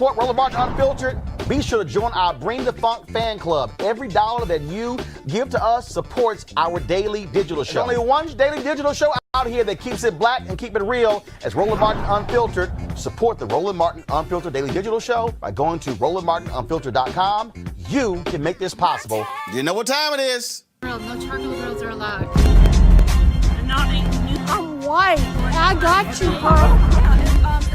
support Roland Martin Unfiltered? Be sure to join our Bring the Funk fan club. Every dollar that you give to us supports our daily digital show. There's only one daily digital show out here that keeps it black and keep it real as Roland Martin Unfiltered. Support the Roland Martin Unfiltered daily digital show by going to RolandMartinUnfiltered.com. You can make this possible. You know what time it is. No charcoal grills are allowed. I'm white. I got you, bro.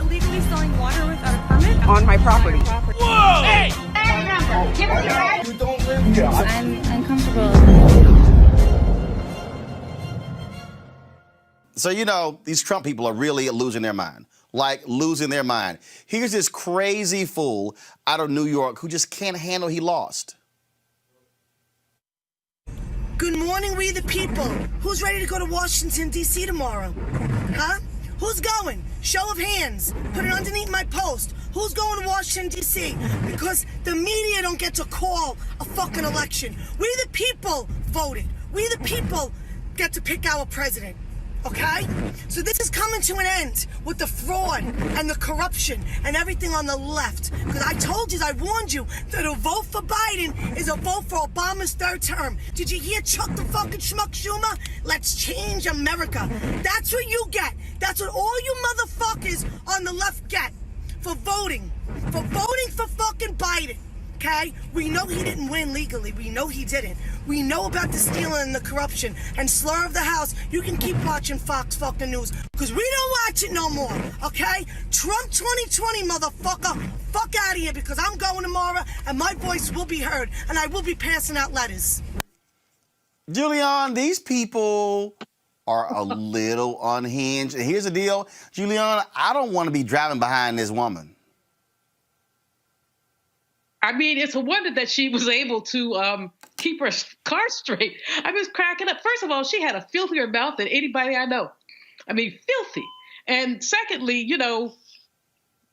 Illegally selling water without a permit On my property. Whoa! Hey! You don't live here. I'm uncomfortable. So, you know, these Trump people are really losing their mind. Like, losing their mind. Here's this crazy fool out of New York who just can't handle he lost. Good morning, we the people. Who's ready to go to Washington, D.C. tomorrow? Huh? Who's going? Show of hands. Put it underneath my post. Who's going to Washington, D.C.? Because the media don't get to call a fucking election. We the people voted. We the people get to pick our president. Okay? So this is coming to an end with the fraud and the corruption and everything on the left. Because I told you, I warned you, that a vote for Biden is a vote for Obama's third term. Did you hear Chuck the fucking Schmuck Schumer? Let's change America. That's what you get. That's what all you motherfuckers on the left get for voting. For voting for fucking Biden. Okay? We know he didn't win legally. We know he didn't. We know about the stealing and the corruption and slur of the house. You can keep watching Fox fucking News because we don't watch it no more. Okay? Trump 2020, motherfucker. Fuck out of here because I'm going tomorrow and my voice will be heard and I will be passing out letters. Julian, these people are a little unhinged. And here's the deal, Julian, I don't want to be driving behind this woman. I mean, it's a wonder that she was able to keep her car straight. I was cracking up. First of all, she had a filthier mouth than anybody I know. I mean, filthy. And secondly, you know,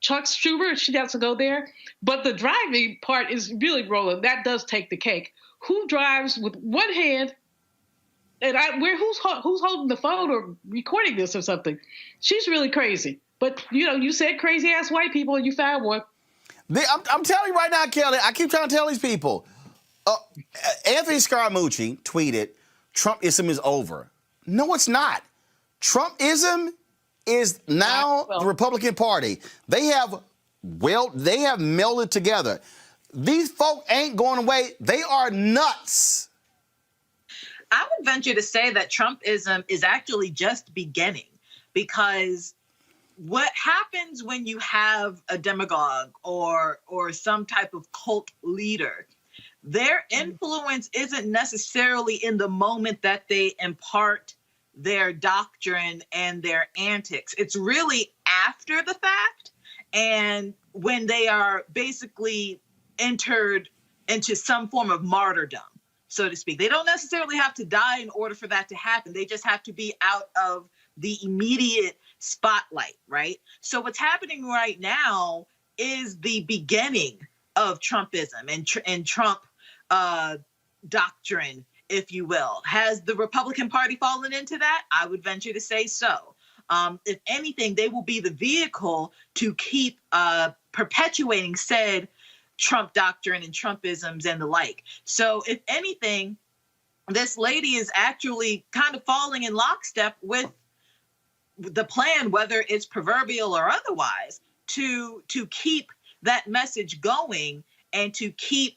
Chuck Schumer, she has to go there. But the driving part is really Roland. That does take the cake. Who drives with one hand? And who's holding the phone or recording this or something? She's really crazy. But, you know, you said crazy ass white people and you found one. I'm telling you right now, Kelly, I keep trying to tell these people. Anthony Scaramucci tweeted, Trumpism is over. No, it's not. Trumpism is now the Republican Party. They have melded together. These folk ain't going away. They are nuts. I would venture to say that Trumpism is actually just beginning because what happens when you have a demagogue or some type of cult leader, their influence isn't necessarily in the moment that they impart their doctrine and their antics. It's really after the fact and when they are basically entered into some form of martyrdom, so to speak. They don't necessarily have to die in order for that to happen. They just have to be out of the immediate spotlight, right? So what's happening right now is the beginning of Trumpism and Trump doctrine, if you will. Has the Republican Party fallen into that? I would venture to say so. If anything, they will be the vehicle to keep perpetuating said Trump doctrine and Trumpisms and the like. So if anything, this lady is actually kind of falling in lockstep with the plan, whether it's proverbial or otherwise, to keep that message going and to keep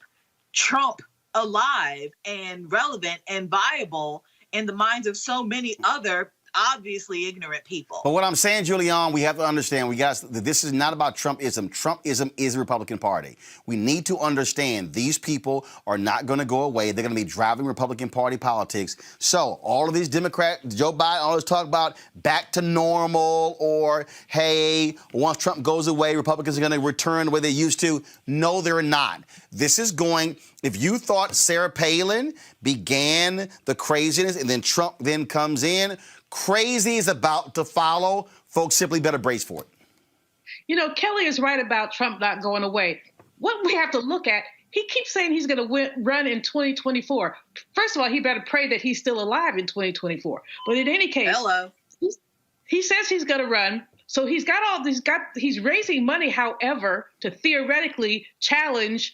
Trump alive and relevant and viable in the minds of so many other obviously ignorant people. But what I'm saying, Julian, we have to understand, this is not about Trumpism. Trumpism is the Republican Party. We need to understand these people are not going to go away. They're going to be driving Republican Party politics. So all of these Democrats, Joe Biden always talk about back to normal or, hey, once Trump goes away, Republicans are going to return the way they used to. No, they're not. This is going, if you thought Sarah Palin began the craziness and then Trump then comes in, crazy is about to follow. Folks simply better brace for it. You know, Kelly is right about Trump not going away. What we have to look at, he keeps saying he's going to run in 2024. First of all, he better pray that he's still alive in 2024. But in any case, Hello. He says he's going to run. So he's raising money, however, to theoretically challenge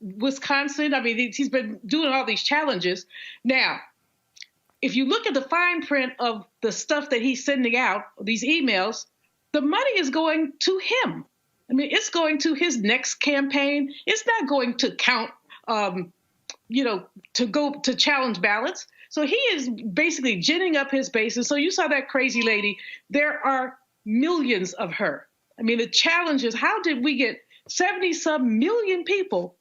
Wisconsin. I mean, he's been doing all these challenges. Now, if you look at the fine print of the stuff that he's sending out, these emails, the money is going to him. I mean, it's going to his next campaign. It's not going to count, to go to challenge ballots. So he is basically ginning up his base. And so you saw that crazy lady. There are millions of her. I mean, the challenge is, how did we get 70-some million people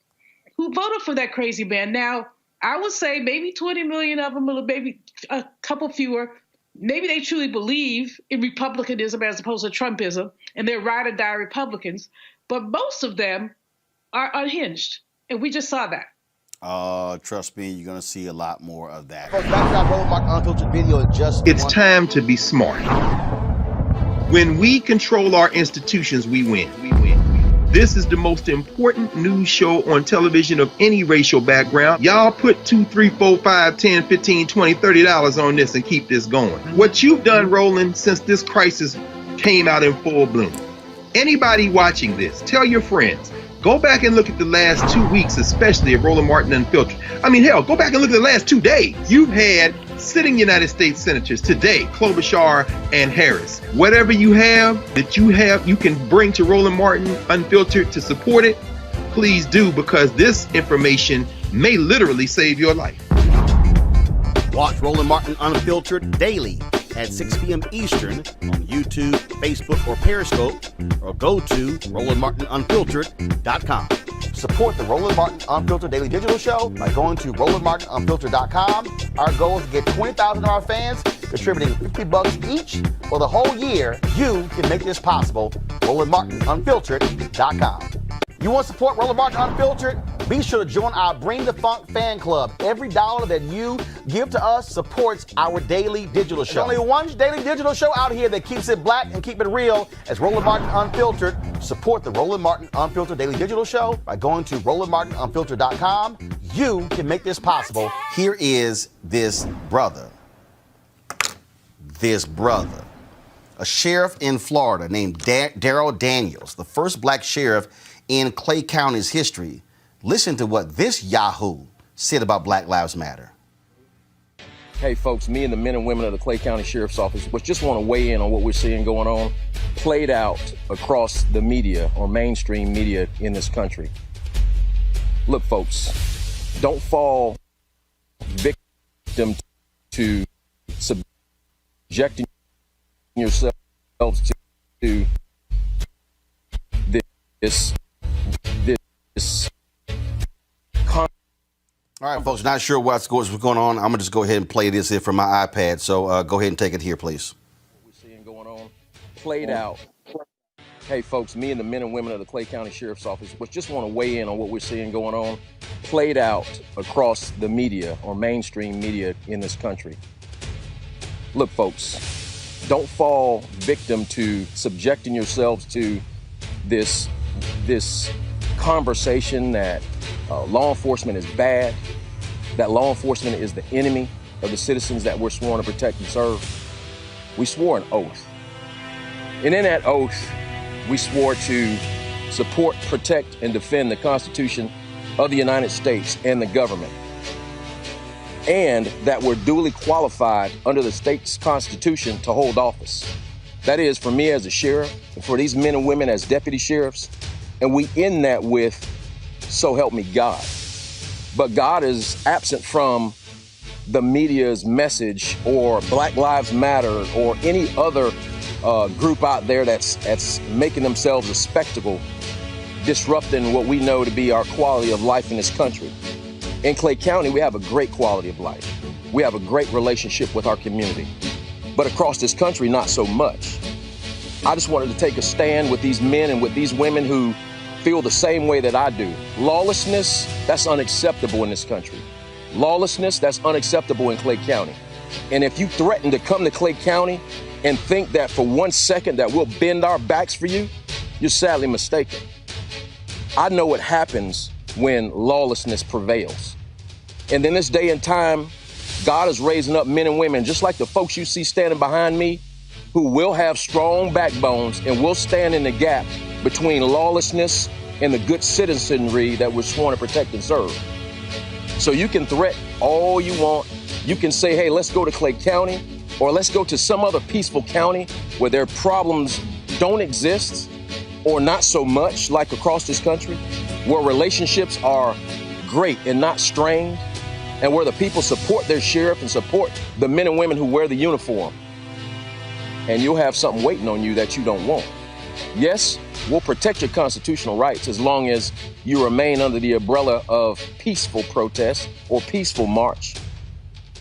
who voted for that crazy man? Now, I would say maybe 20 million of them, or maybe a couple fewer. Maybe they truly believe in republicanism as opposed to Trumpism, and they're ride or die Republicans. But most of them are unhinged, and we just saw that. Trust me, you're going to see a lot more of that. Back to that Roland Martin Unfiltered video. It's time to be smart. When we control our institutions, we win. This is the most important news show on television of any racial background. Y'all put $2, $3, $4, $5, $10, $15, $20, $30 on this and keep this going. What you've done, Roland, since this crisis came out in full bloom. Anybody watching this, tell your friends. Go back and look at the last 2 weeks, especially of Roland Martin Unfiltered. I mean, hell, go back and look at the last 2 days. You've had sitting United States senators today, Klobuchar and Harris. Whatever you have, you can bring to Roland Martin Unfiltered to support it. Please do, because this information may literally save your life. Watch Roland Martin Unfiltered daily at 6 p.m. Eastern on YouTube, Facebook, or Periscope, or go to RolandMartinUnfiltered.com. Support the Roland Martin Unfiltered Daily Digital Show by going to RolandMartinUnfiltered.com. Our goal is to get 20,000 of our fans contributing $50 each for the whole year. You can make this possible. RolandMartinUnfiltered.com. You want to support Roland Martin Unfiltered? Be sure to join our Bring the Funk fan club. Every dollar that you give to us supports our daily digital show. There's only one daily digital show out here that keeps it black and keep it real. As Roland Martin Unfiltered. Support the Roland Martin Unfiltered Daily Digital Show by going to RolandMartinUnfiltered.com. You can make this possible. Here is this brother. A sheriff in Florida named Darryl Daniels, the first black sheriff in Clay County's history. Listen to what this Yahoo said about Black Lives Matter. Hey folks, me and the men and women of the Clay County Sheriff's Office just want to weigh in on what we're seeing going on, played out across the media or mainstream media in this country. Look folks, don't fall victim to subjecting yourselves to this. All right, folks, not sure what's going on. I'm going to just go ahead and play this here from my iPad. So go ahead and take it here, please. We're seeing going on, played out. Hey, folks, me and the men and women of the Clay County Sheriff's Office just want to weigh in on what we're seeing going on, played out across the media or mainstream media in this country. Look, folks, don't fall victim to subjecting yourselves to this conversation that law enforcement is bad, that law enforcement is the enemy of the citizens that we're sworn to protect and serve. We swore an oath. And in that oath, we swore to support, protect, and defend the Constitution of the United States and the government. And that we're duly qualified under the state's Constitution to hold office. That is, for me as a sheriff, and for these men and women as deputy sheriffs, and we end that with, so help me God. But God is absent from the media's message or Black Lives Matter or any other group out there that's making themselves a spectacle, disrupting what we know to be our quality of life in this country. In Clay County, we have a great quality of life. We have a great relationship with our community. But across this country, not so much. I just wanted to take a stand with these men and with these women who feel the same way that I do. Lawlessness, that's unacceptable in this country. Lawlessness, that's unacceptable in Clay County. And if you threaten to come to Clay County and think that for 1 second that we'll bend our backs for you, you're sadly mistaken. I know what happens when lawlessness prevails. And in this day and time, God is raising up men and women, just like the folks you see standing behind me, who will have strong backbones and will stand in the gap between lawlessness and the good citizenry that we're sworn to protect and serve. So you can threat all you want. You can say, hey, let's go to Clay County, or let's go to some other peaceful county where their problems don't exist, or not so much like across this country, where relationships are great and not strained, and where the people support their sheriff and support the men and women who wear the uniform. And you'll have something waiting on you that you don't want. Yes, we'll protect your constitutional rights as long as you remain under the umbrella of peaceful protest or peaceful march.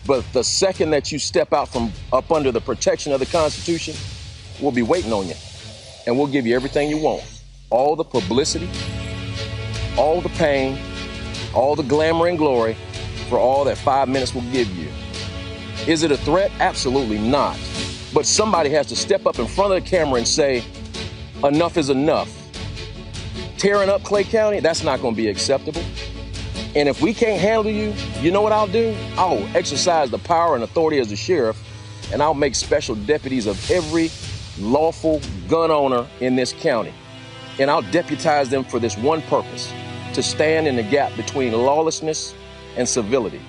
But the second that you step out from up under the protection of the Constitution, we'll be waiting on you. And we'll give you everything you want. All the publicity, all the pain, all the glamour and glory for all that 5 minutes will give you. Is it a threat? Absolutely not. But somebody has to step up in front of the camera and say, enough is enough. Tearing up Clay County, that's not going to be acceptable. And if we can't handle you, you know what I'll do? I'll exercise the power and authority as the sheriff, and I'll make special deputies of every lawful gun owner in this county. And I'll deputize them for this one purpose, to stand in the gap between lawlessness and civility.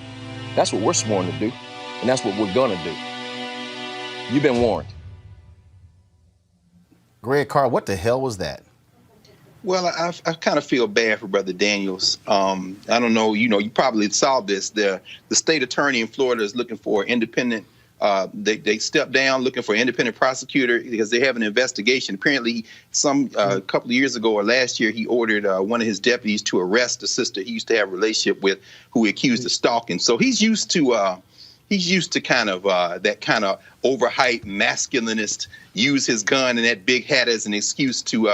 That's what we're sworn to do, and that's what we're going to do. You've been warned. Greg Carr, what the hell was that? Well, I kind of feel bad for Brother Daniels. I don't know, you probably saw this. The state attorney in Florida is looking for independent. They stepped down looking for an independent prosecutor because they have an investigation. Apparently, a couple of years ago or last year, he ordered one of his deputies to arrest a sister he used to have a relationship with, who he accused of stalking. So he's used to kind of that kind of overhyped masculinist, use his gun and that big hat as an excuse to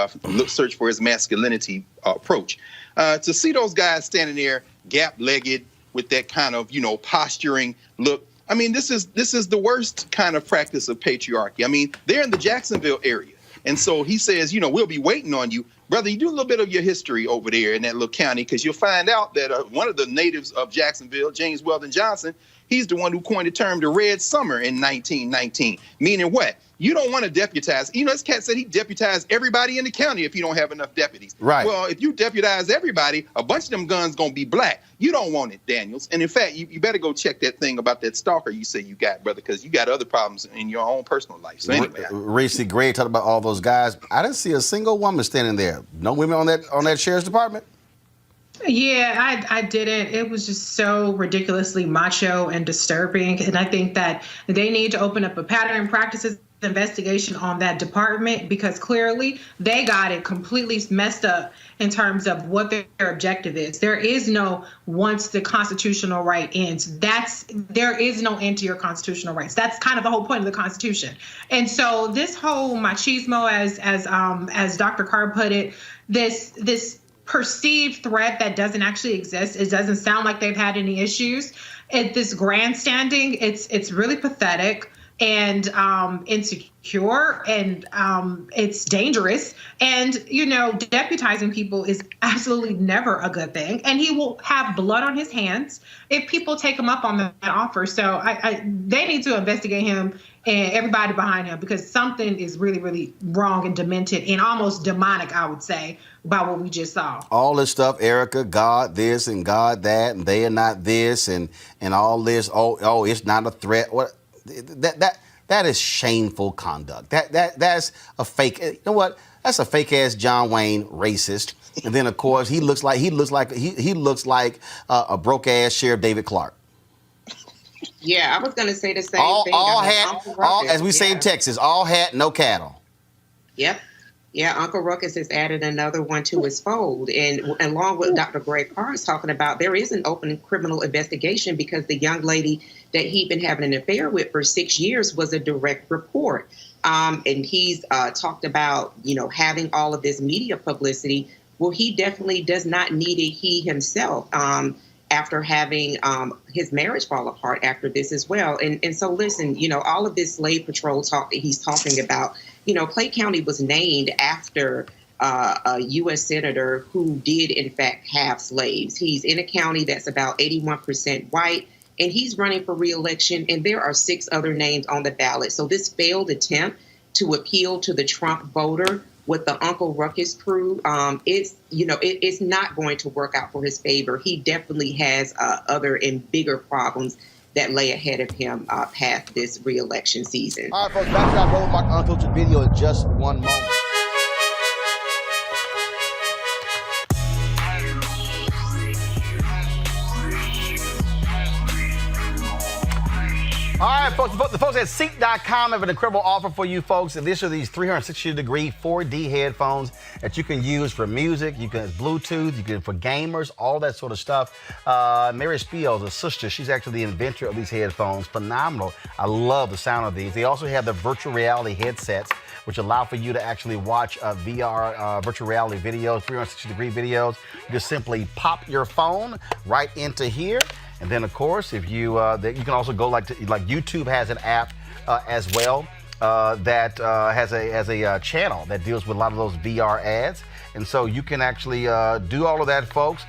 search for his masculinity approach. To see those guys standing there gap-legged with that kind of posturing look. I mean, this is the worst kind of practice of patriarchy. I mean, they're in the Jacksonville area. And so he says, we'll be waiting on you. Brother, you do a little bit of your history over there in that little county, because you'll find out that one of the natives of Jacksonville, James Weldon Johnson, he's the one who coined the term the Red Summer in 1919. Meaning what? You don't want to deputize. This cat said he deputized everybody in the county if you don't have enough deputies. Right. Well, if you deputize everybody, a bunch of them guns going to be black. You don't want it, Daniels. And in fact, you better go check that thing about that stalker you say you got, brother, because you got other problems in your own personal life. So anyway. Reese Gray talked about all those guys. I didn't see a single woman standing there. No women on that sheriff's department? Yeah, I didn't. It was just so ridiculously macho and disturbing. And I think that they need to open up a pattern and practices investigation on that department, because clearly they got it completely messed up in terms of what their objective is. There is no once the constitutional right ends. There is no end to your constitutional rights. That's kind of the whole point of the Constitution. And so this whole machismo, as Dr. Carr put it, this perceived threat that doesn't actually exist. It doesn't sound like they've had any issues. This grandstanding, it's really pathetic and insecure, and it's dangerous. And, deputizing people is absolutely never a good thing. And he will have blood on his hands if people take him up on that offer. So they need to investigate him and everybody behind him, because something is really, really wrong and demented and almost demonic, I would say, about what we just saw. All this stuff, Erica, God this and God that, and they are not this, and all this. Oh, it's not a threat. What? That is shameful conduct. That's a fake. You know what? That's a fake ass John Wayne racist. And then of course he looks like a broke ass Sheriff David Clark. Yeah, I was going to say the same thing. All as we say in Texas, all hat, no cattle. Yep. Yeah, Uncle Ruckus has added another one to his fold. And along with Dr. Greg Carr is talking about, there is an open criminal investigation because the young lady that he'd been having an affair with for 6 years was a direct report. And he's talked about, having all of this media publicity. Well, he definitely does not need it, he himself, after having his marriage fall apart after this as well. And so, listen, all of this slave patrol talk that he's talking about, Clay County was named after a U.S. senator who did, in fact, have slaves. He's in a county that's about 81% white, and he's running for re-election, and there are 6 other names on the ballot. So this failed attempt to appeal to the Trump voter with the Uncle Ruckus crew, it's not going to work out for his favor. He definitely has other and bigger problems that lay ahead of him past this re-election season. All right, folks, back to that Roland Martin Unfiltered video in just one moment. All right, folks, the folks at Seek.com have an incredible offer for you folks. And these are these 360-degree 4D headphones that you can use for music, you can Bluetooth, you can for gamers, all that sort of stuff. Mary Spiels, a sister, she's actually the inventor of these headphones. Phenomenal. I love the sound of these. They also have the virtual reality headsets, which allow for you to actually watch VR virtual reality videos, 360-degree videos. You just simply pop your phone right into here. And then, of course, if you you can also go like YouTube has an app as well that has a channel that deals with a lot of those VR ads. And so you can actually do all of that, folks.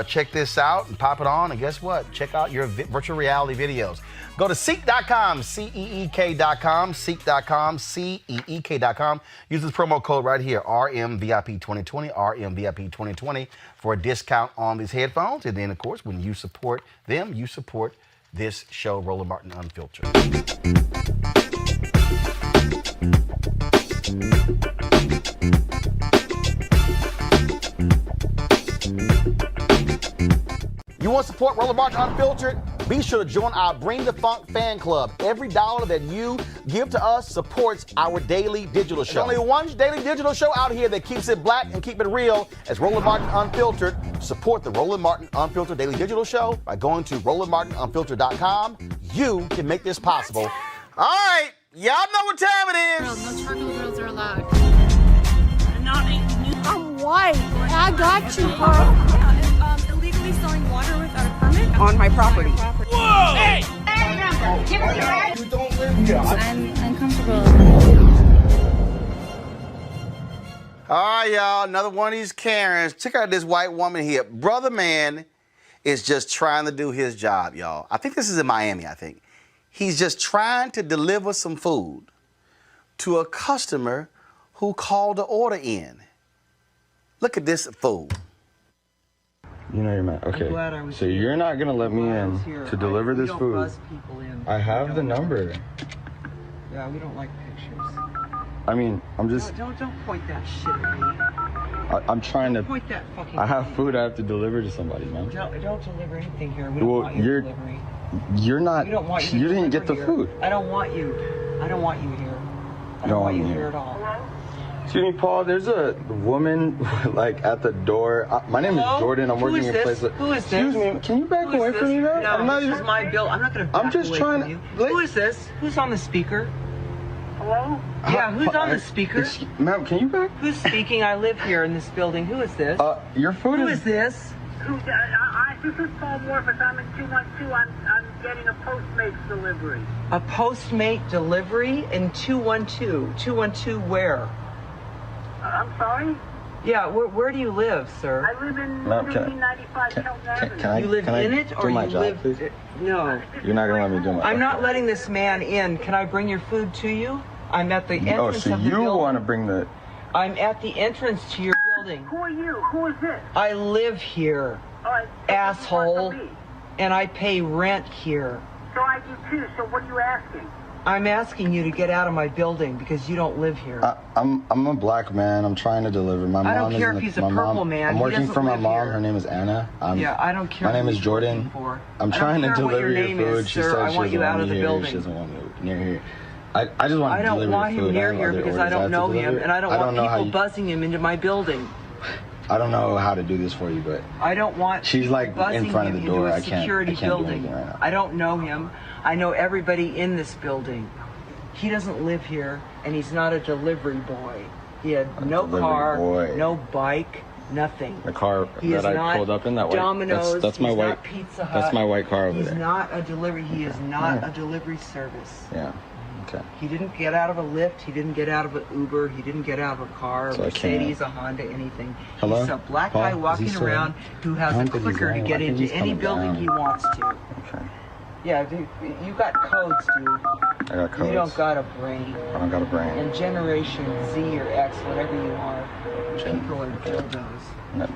Check this out and pop it on. And guess what? Check out your virtual reality videos. Go to Seek.com, Seek.com, Seek.com, Seek.com. Use this promo code right here, RMVIP2020, RMVIP2020 for a discount on these headphones. And then, of course, when you support them, you support this show, Roland Martin Unfiltered. You want to support Roland Martin Unfiltered? Be sure to join our Bring the Funk fan club. Every dollar that you give to us supports our daily digital show. There's only one daily digital show out here that keeps it black and keep it real as Roland Martin Unfiltered. Support the Roland Martin Unfiltered daily digital show by going to RolandMartinUnfiltered.com. You can make this possible. All right, y'all know what time it is. No charcoal grills are allowed. I'm white. I got you, girl. Illegally selling water without a permit on my property. Whoa! Hey! You don't live here. I'm uncomfortable. All right, y'all, another one of these Karens. Check out this white woman here. Brother man is just trying to do his job, y'all. I think this is in Miami, I think. He's just trying to deliver some food to a customer who called the order in. Look at this fool. You know you're mad. Okay. So you're not gonna let me in to deliver this food. I have the number. Yeah, we don't like pictures. I mean, I'm just. Don't point that shit at me. I'm trying to. Point that fucking. I have food I have to deliver to somebody, man. Don't deliver anything here. We don't want your delivery. You're not. We don't want you. You didn't get the food. I don't want you. I don't want you here. I don't want you here at all. Excuse me, Paul. There's a woman like at the door. My name is Jordan. I'm working in a place. Who is this? Excuse me. Can you back away from me, man? No, I'm not this even. is my bill. I'm not gonna. I'm just trying to. Who is this? Who's on the speaker? Hello? Yeah, who's on the speaker? Ma'am, can you back? Who's speaking? I live here in this building. Who is this? Your food Who is this? This is Paul Morphus. I'm in 212. I'm getting a Postmates delivery. A Postmate delivery in 212. 212 where? I'm sorry? Yeah, where do you live, sir? I live in 1395 Kelton Avenue. You live in it, or you live? No. You're not gonna let me do my job. I'm not letting this man in. Can I bring your food to you? I'm at the entrance so of the building. you want to bring the? I'm at the entrance to your building. Who are you? Who is this? I live here, asshole, and I pay rent here. So I do too. So what are you asking? I'm asking you to get out of my building because you don't live here. I'm a black man. I'm trying to deliver. My mom. I don't care if he's a purple man. I'm working for my mom. Here. Her name is Anna. Yeah, I don't care. My name is Jordan. I'm trying to deliver your food. She said she doesn't want me here. She doesn't want me near here. I just want to deliver your food. I don't want him near here because I don't know him, and I don't want people buzzing him into my building. I don't know how to do this for you, but I don't want. She's like in front of the door. I can't do anything right now. I don't know him. I know everybody in this building. He doesn't live here, and he's not a delivery boy. He had no car, no bike, nothing. The car that I pulled up in, that white. Domino's. That's my white. Pizza Hut. That's my white car over there. He's not a delivery. He is not a delivery service. Yeah. Okay. He didn't get out of a Lyft. He didn't get out of an Uber. He didn't get out of a car, a Mercedes, a Honda, anything. Hello? He's a black guy walking around who has a clicker to get into any building he wants to. Okay. Yeah, dude, you got codes, dude. I got codes. You don't got a brain. I don't got a brain. And Generation Z or X, whatever you are, people are dildos.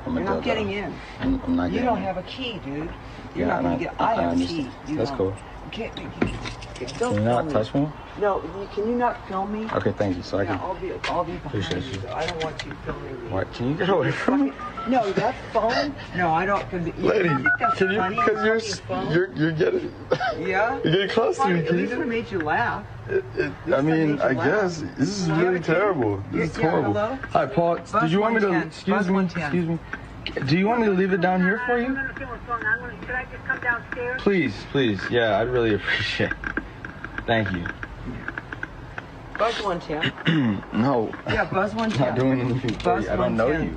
You're not getting in. I'm not getting in. You don't have a key, dude. You're not going to get. I have a key. That's cool. You can't. Can you not touch me? No, can you not film me? Okay, thank you. So I can. I'll be behind Appreciate you. I don't want you filming me. What? Can you get away from me? No, that phone? No, I don't. Lady, can you? Because you're getting. Yeah. You're getting close to me. At least I made you laugh. I mean, I guess this is really terrible. This is horrible. Hello? Hi, Paul. Did you want me to? Excuse me. Excuse me. Do you want me to leave it down here for you? Should I just come downstairs? Please, please. Yeah, I'd really appreciate it. Thank you. Buzz 110. No. Yeah, Buzz 110. Not doing anything for you. I don't know you.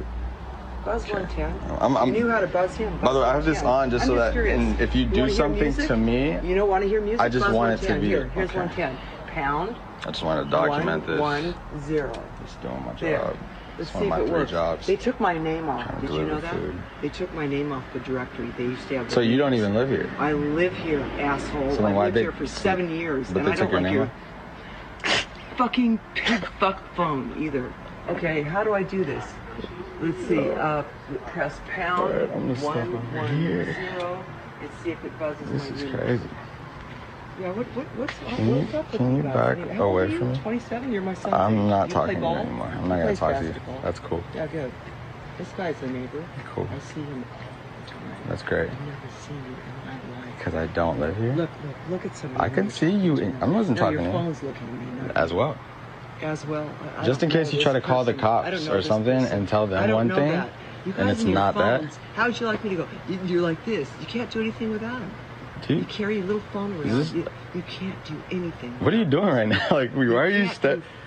Buzz 110. I'm, you knew how to buzz him. By the way, I have this on just so that if you do something to me, you don't want to hear music. I just want it to be. Here's 110. Pound. I just want to document this. 110. Just doing my job. Let's see if it works. Jobs. They took my name off. Did you know that? Food. They took my name off the directory. They used to have. So you don't even live here? I live here, asshole. So I lived here for 7 years. But they took your name off? Fucking pig fuck phone either. Okay, how do I do this? Let's see. Press pound. Right, I'm just 110. Let's see if it buzzes my This is crazy. Yeah, what's up? Can you back away from me? 27. You're my son. I'm not talking to you anymore. I'm not gonna talk to you. That's cool. Yeah, good. This guy's a neighbor. Cool. I see him all the time. That's great. I've never seen you in my life. Because I don't live here. Look at somebody. I can see you. I wasn't talking to you. Your phone's looking at me. As well. As well. Just in case you try to call the cops or something and tell them one thing, and it's not that. How would you like me to go? You're like this. You can't do anything without him. You carry a little phone around. You can't do anything. What are you doing right now? Like, why are you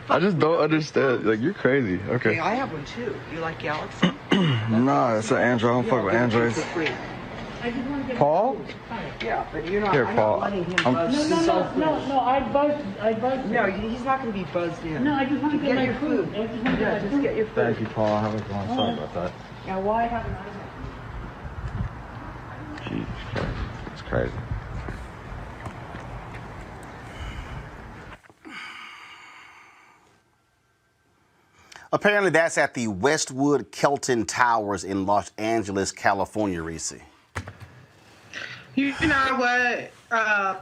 I just don't understand. Like, you're crazy. Okay. Hey, I have one too. You like Galaxy? No, it's an Android. I don't fuck with Androids. Paul? Yeah, but you're not. Here, Paul. No, I buzzed. No, he's not going to be buzzed in. No, I just want to get my food. Yeah, just get your food. Thank you, Paul. Have a good one. Sorry about that. Now, why haven't I? Jesus Christ. It's crazy. Apparently, that's at the Westwood Kelton Towers in Los Angeles, California, Reese. You know what?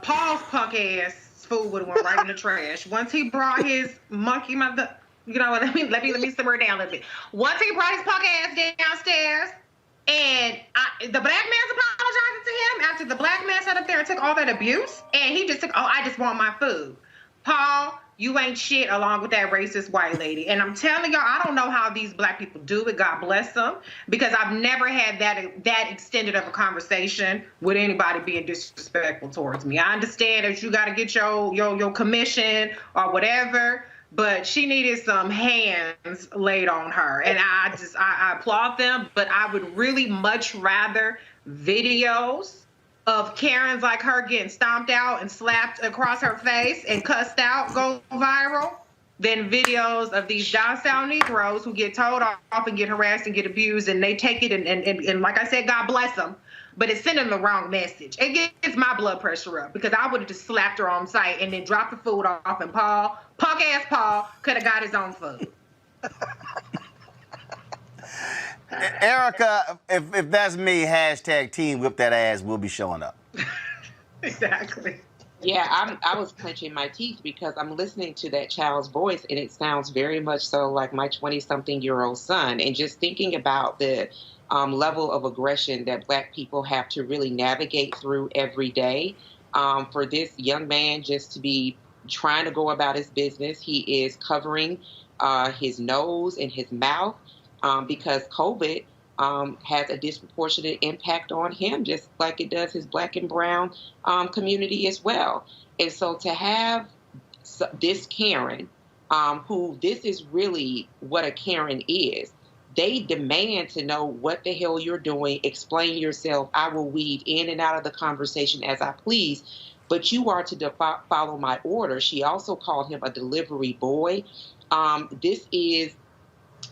Paul's punk ass food would have went right in the trash. Once he brought his monkey mother, you know what? Let me simmer it down a little bit. Once he brought his punk ass downstairs, and the black man's apologizing to him after the black man sat up there and took all that abuse, and he just took, I just want my food. Paul, you ain't shit along with that racist white lady. And I'm telling y'all, I don't know how these black people do it. God bless them. Because I've never had that extended of a conversation with anybody being disrespectful towards me. I understand that you got to get your commission or whatever, but she needed some hands laid on her. And I applaud them, but I would really much rather videos of Karens like her getting stomped out and slapped across her face and cussed out go viral than videos of these down south Negroes who get told off and get harassed and get abused, and they take it and like I said, God bless them, but it's sending the wrong message. It gets my blood pressure up because I would have just slapped her on sight and then dropped the food off, and Paul, punk ass Paul, could have got his own food. Erica, if that's me, hashtag team whip that ass, we'll be showing up. Exactly. Yeah, I was clenching my teeth because I'm listening to that child's voice, and it sounds very much so like my 20-something-year-old son. And just thinking about the level of aggression that Black people have to really navigate through every day. For this young man just to be trying to go about his business, he is covering his nose and his mouth. Because COVID has a disproportionate impact on him, just like it does his Black and brown community as well. And so to have this Karen, who this is really what a Karen is, they demand to know what the hell you're doing, explain yourself. I will weave in and out of the conversation as I please, but you are to follow my order. She also called him a delivery boy. This is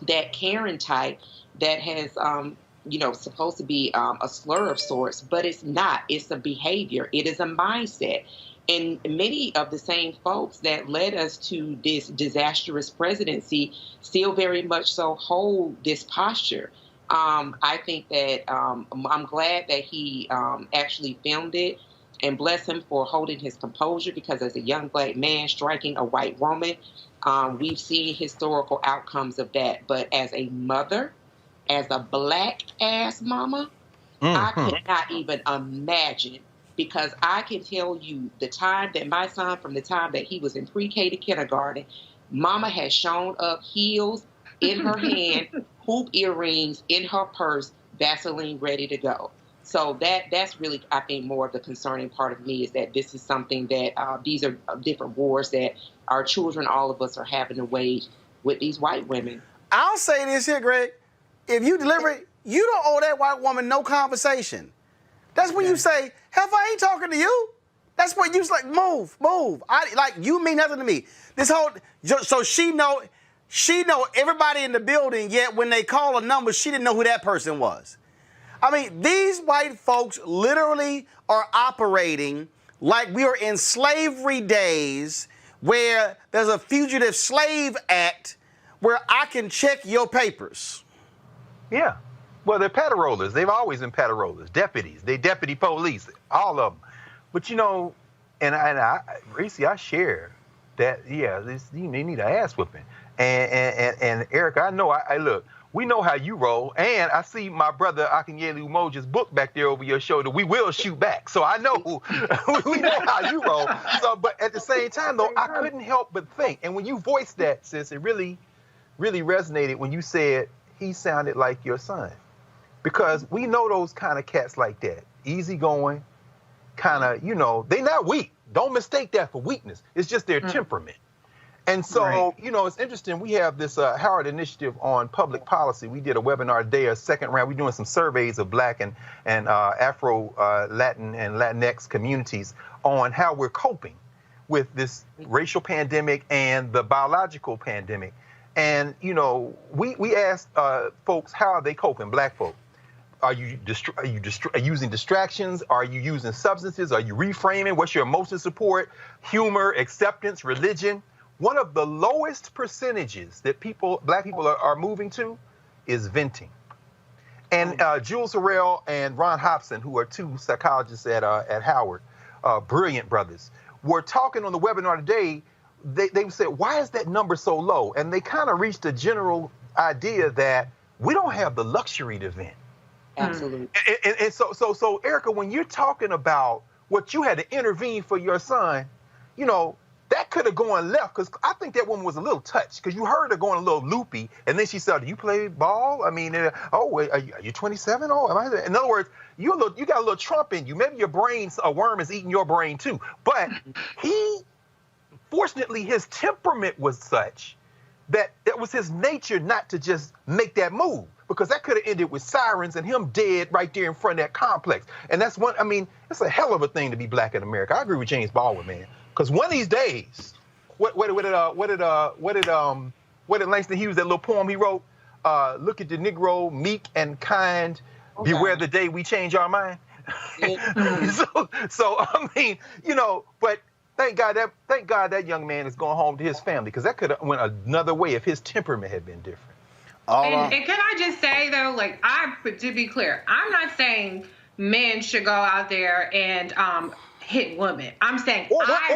that Karen type that has supposed to be a slur of sorts, but it's not. It's a behavior. It is a mindset. And many of the same folks that led us to this disastrous presidency still very much so hold this posture. I think that I'm glad that he actually filmed it, and bless him for holding his composure, because as a young black man striking a white woman, we've seen historical outcomes of that. But as a mother, as a black ass mama, I cannot even imagine, because I can tell you the time that my son, from the time that he was in pre-K to kindergarten, mama has shown up, heels in her hand, hoop earrings in her purse, Vaseline ready to go. So that's really, I think, more of the concerning part of me, is that this is something that these are different wars that our children, all of us, are having to wage with these white women. I'll say this here, Greg. If you deliver it, you don't owe that white woman no conversation. That's when you say, "Hell, I ain't talking to you." That's when you like, move. You mean nothing to me. This whole, so she know everybody in the building, yet when they call a number, she didn't know who that person was. I mean, these white folks literally are operating like we are in slavery days, where there's a Fugitive Slave Act where I can check your papers. Yeah. Well, they're patrollers. They've always been patrollers, deputies. They deputy police, all of them. But, Reese, I share that, they need an ass whipping. And Erica, I know, look, we know how you roll, and I see my brother Akinyele Umoja's book back there over your shoulder. We will shoot back, so I know we know how you roll. So, but at the same time, though, I couldn't help but think, and when you voiced that, sis, it really, really resonated when you said he sounded like your son, because we know those kind of cats like that, easygoing, kind of, they not weak. Don't mistake that for weakness. It's just their temperament. And so, it's interesting. We have this Howard Initiative on public policy. We did a webinar today, a second round. We're doing some surveys of Black and Afro, Latin and Latinx communities on how we're coping with this racial pandemic and the biological pandemic. And, we asked folks, how are they coping, Black folk? Are you using distractions? Are you using substances? Are you reframing? What's your emotional support, humor, acceptance, religion? One of the lowest percentages that Black people are moving to is venting. And Jules Harrell and Ron Hobson, who are two psychologists at Howard, brilliant brothers, were talking on the webinar today. They said, why is that number so low? And they kind of reached a general idea that we don't have the luxury to vent. Absolutely. And so Erica, when you're talking about what you had to intervene for your son, that could have gone left, because I think that woman was a little touched, because you heard her going a little loopy, and then she said, "Do you play ball? I mean, are you 27? Oh, am I?" In other words, you got a little Trump in you. Maybe your brain's a worm is eating your brain too. But fortunately, his temperament was such that it was his nature not to just make that move, because that could have ended with sirens and him dead right there in front of that complex. And that's it's a hell of a thing to be Black in America. I agree with James Baldwin, man. Because one of these days, what did Langston Hughes, that little poem he wrote? Look at the Negro, meek and kind. Okay. Beware the day we change our mind. But thank God that young man is going home to his family, because that could have went another way if his temperament had been different. And can I just say though, to be clear, I'm not saying men should go out there and hit women. I'm saying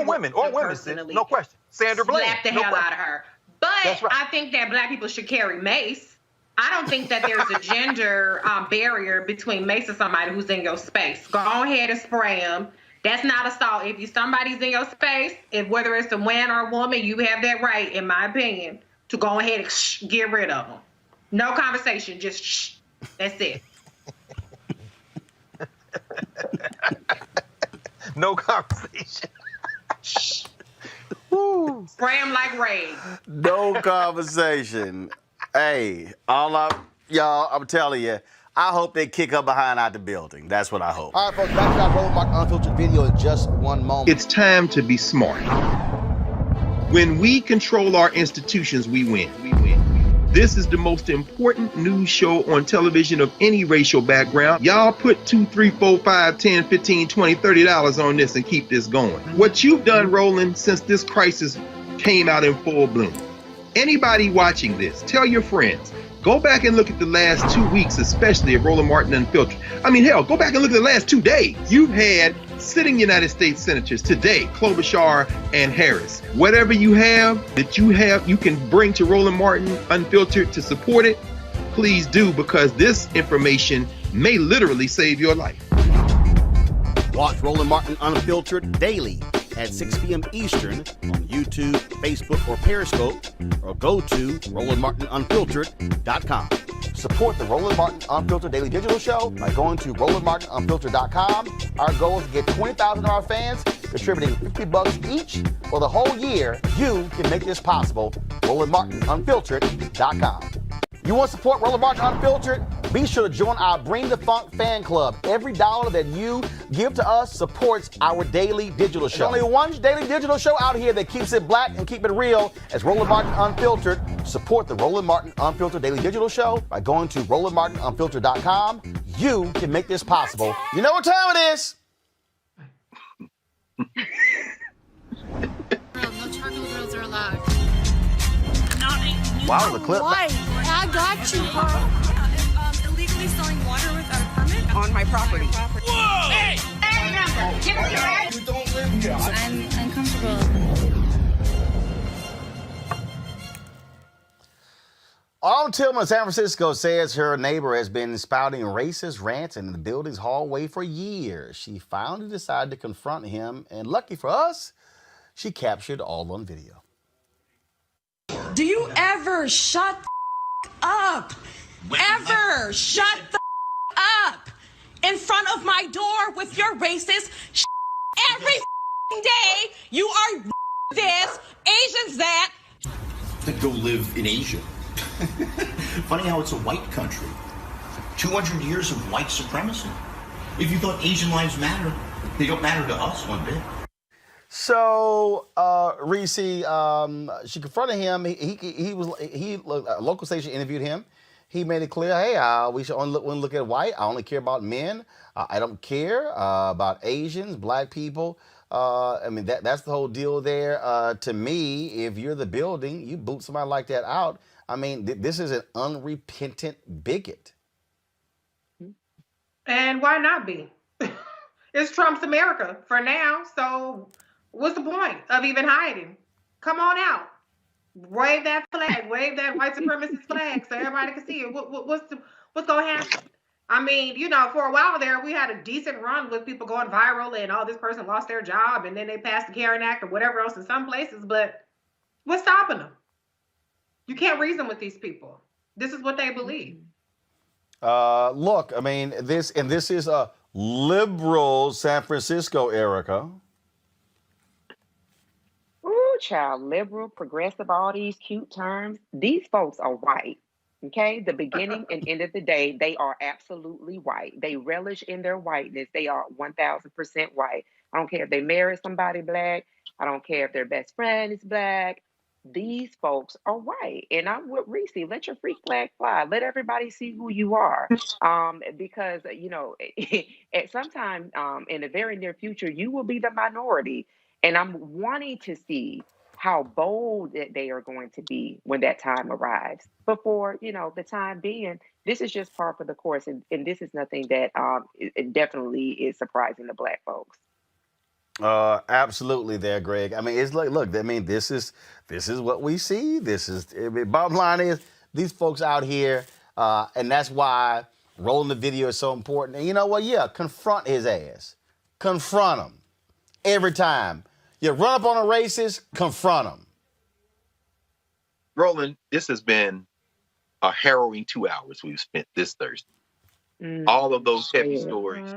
women, personally, no question. Sandra Bland, slap the hell out of her. But right. I think that Black people should carry mace. I don't think that there's a gender barrier between mace and somebody who's in your space. Go ahead and spray them. That's not assault. If somebody's in your space, whether it's a man or a woman, you have that right, in my opinion, to go ahead and get rid of them. No conversation, just shh. That's it. No conversation. Spray them like raid. No conversation. Hey, I'm telling you, I hope they kick her behind out the building. That's what I hope. All right, folks, back to our Roland Unfiltered video in just one moment. It's time to be smart. When we control our institutions, we win. This is the most important news show on television of any racial background. Y'all put $2, $3, $4, $5, $10, $15, $20, $30 on this and keep this going. What you've done, Roland, since this crisis came out in full bloom. Anybody watching this, tell your friends. Go back and look at the last 2 weeks, especially of Roland Martin Unfiltered. I mean, hell, go back and look at the last 2 days. You've had sitting United States senators today, Klobuchar and Harris. Whatever you have, you can bring to Roland Martin Unfiltered to support it, please do, because this information may literally save your life. Watch Roland Martin Unfiltered daily at 6 p.m. Eastern on YouTube, Facebook, or Periscope, or go to RolandMartinUnfiltered.com. Support the Roland Martin Unfiltered Daily Digital Show by going to RolandMartinUnfiltered.com. Our goal is to get 20,000 of our fans contributing $50 each for the whole year. You can make this possible. RolandMartinUnfiltered.com. You want to support Roland Martin Unfiltered? Be sure to join our Bring the Funk fan club. Every dollar that you give to us supports our daily digital show. There's only one daily digital show out here that keeps it black and keep it real. As Roland Martin Unfiltered. Support the Roland Martin Unfiltered Daily Digital Show by going to RolandMartinUnfiltered.com. You can make this possible. You know what time it is. No charcoal grills are allowed. Wow, the clip. Why? I got you, Carl. Illegally selling water without a permit on my property. Whoa! Hey! Give us your right. You don't live here. I'm uncomfortable. Autumn Tillman in San Francisco says her neighbor has been spouting racist rants in the building's hallway for years. She finally decided to confront him, and lucky for us, she captured all on video. Do you ever shut the up? Ever shut the up in front of my door with your racist every day? You are this, Asians that. That go live in Asia. Funny how it's a white country. 200 years of white supremacy. If you thought Asian lives matter, they don't matter to us one bit. So, Reese, she confronted him. A local station interviewed him. He made it clear, hey, we should only look at white. I only care about men. I don't care about Asians, black people. I mean, that's the whole deal there. To me, if you're the building, you boot somebody like that out. I mean, this is an unrepentant bigot. And why not be? It's Trump's America for now, so what's the point of even hiding? Come on out. Wave that flag. Wave that white supremacist flag so everybody can see it. What's going to happen? I mean, you know, for a while there, we had a decent run with people going viral and, oh, this person lost their job and then they passed the Karen Act or whatever else in some places, but what's stopping them? You can't reason with these people. This is what they believe. Look, I mean, this is a liberal San Francisco, Erica. Ooh, child, liberal, progressive, all these cute terms. These folks are white, okay? The beginning and end of the day, they are absolutely white. They relish in their whiteness. They are 1,000% white. I don't care if they marry somebody black. I don't care if their best friend is black. These folks are white. And I'm with Reese. Let your freak flag fly. Let everybody see who you are. Because, you know, at some time in the very near future, you will be the minority. And I'm wanting to see how bold that they are going to be when that time arrives. Before, you know, the time being, this is just par for the course. And this is nothing that it definitely is surprising to black folks. Absolutely there, Greg. I mean, it's like, look, I mean, this is what we see. Bottom line is these folks out here, and that's why rolling the video is so important. And you know what? Yeah, confront his ass. Confront him. Every time. You run up on a racist, confront him. Roland, this has been a harrowing 2 hours we've spent this Thursday. All of those heavy stories,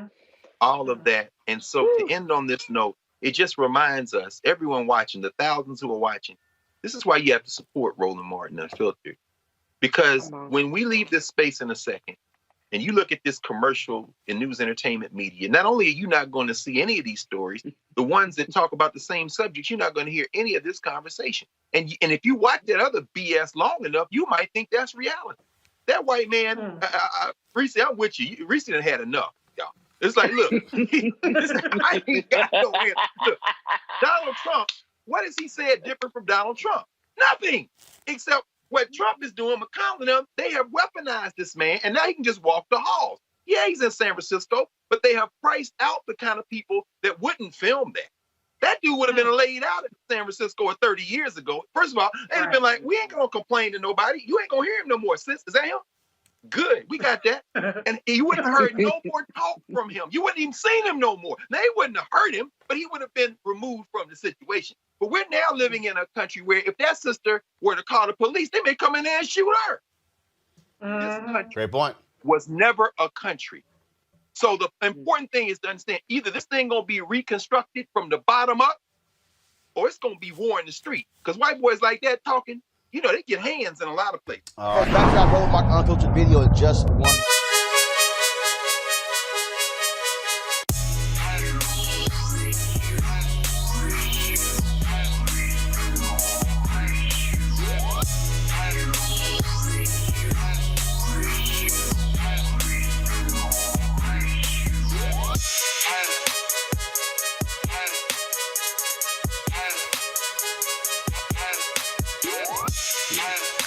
all of that. And so to end on this note, it just reminds us, everyone watching, the thousands who are watching, this is why you have to support Roland Martin Unfiltered. Because when we leave this space in a second, and you look at this commercial and news entertainment media, not only are you not going to see any of these stories, the ones that talk about the same subjects, you're not going to hear any of this conversation. And if you watch that other BS long enough, you might think that's reality. That white man, Reese, I'm with you. Reese done had enough, y'all. It's like, look, I ain't got no answer. Look, Donald Trump, what has he said different from Donald Trump? Nothing, except what Trump is doing, McConnell and them, they have weaponized this man, and now he can just walk the halls. Yeah, he's in San Francisco, but they have priced out the kind of people that wouldn't film that. That dude would have been laid out in San Francisco 30 years ago. First of all, they'd have been like, we ain't going to complain to nobody. You ain't going to hear him no more, sis. Is that him? Good. We got that. And you wouldn't have heard no more talk from him. You wouldn't even seen him no more. Now, they wouldn't have hurt him, but he would have been removed from the situation. But we're now living in a country where if that sister were to call the police, they may come in there and shoot her. This country Great point. was never a country. So the important thing is to understand either this thing going to be reconstructed from the bottom up or it's going to be war in the street. Because white boys like that talking, you know, they get hands in a lot of places. Back to our Roland Martin Unfiltered video in just one.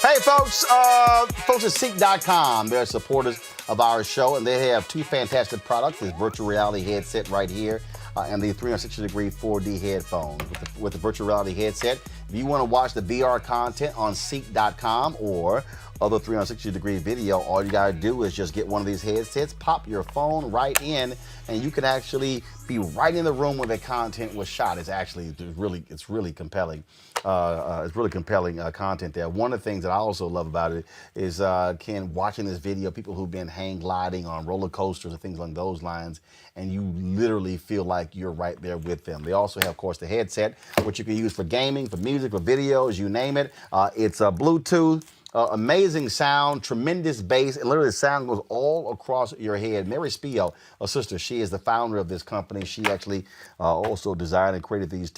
Hey, folks at Seek.com, they're supporters of our show, and they have two fantastic products, this virtual reality headset right here and the 360-degree 4D headphones. With the virtual reality headset, if you want to watch the VR content on Seek.com or other 360-degree video, all you got to do is just get one of these headsets, pop your phone right in, and you can actually be right in the room where the content was shot. It's really compelling. It's really compelling content there. One of the things that I also love about it is, Ken, watching this video, people who've been hang gliding on roller coasters and things along those lines, and you literally feel like you're right there with them. They also have, of course, the headset, which you can use for gaming, for music, for videos, you name it. It's Bluetooth. Amazing sound, tremendous bass, and literally the sound goes all across your head. Mary Spio, a sister, she is the founder of this company. She actually also designed and created these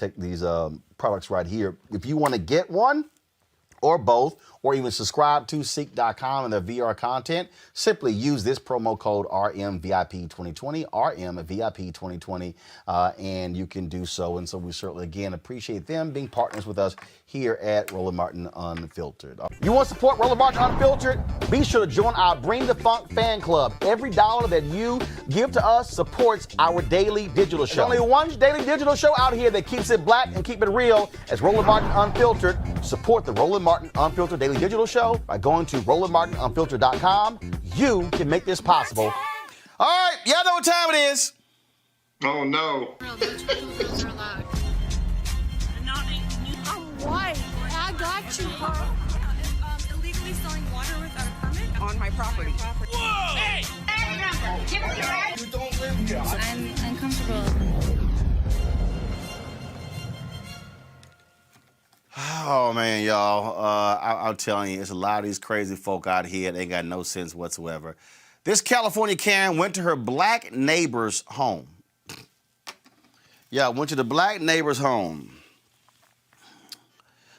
products right here. If you want to get one or both, or even subscribe to Seek.com and their VR content, simply use this promo code RMVIP2020, RMVIP2020, and you can do so. And so we certainly, again, appreciate them being partners with us here at Roland Martin Unfiltered. You want to support Roland Martin Unfiltered? Be sure to join our Bring the Funk fan club. Every dollar that you give to us supports our daily digital show. There's only one daily digital show out here that keeps it black and keep it real. As Roland Martin Unfiltered. Support the Roland Martin Unfiltered daily digital show by going to RolandMartinUnfiltered.com. You can make this possible. All right, y'all know what time it is. Oh, no. I'm white. I got you, girl. Illegally selling water without a permit on my property. Whoa! Hey! You don't live here. I'm uncomfortable. Oh, man, y'all. I'm telling you, there's a lot of these crazy folk out here. They ain't got no sense whatsoever. This California Karen went to her black neighbor's home. Yeah, went to the black neighbor's home.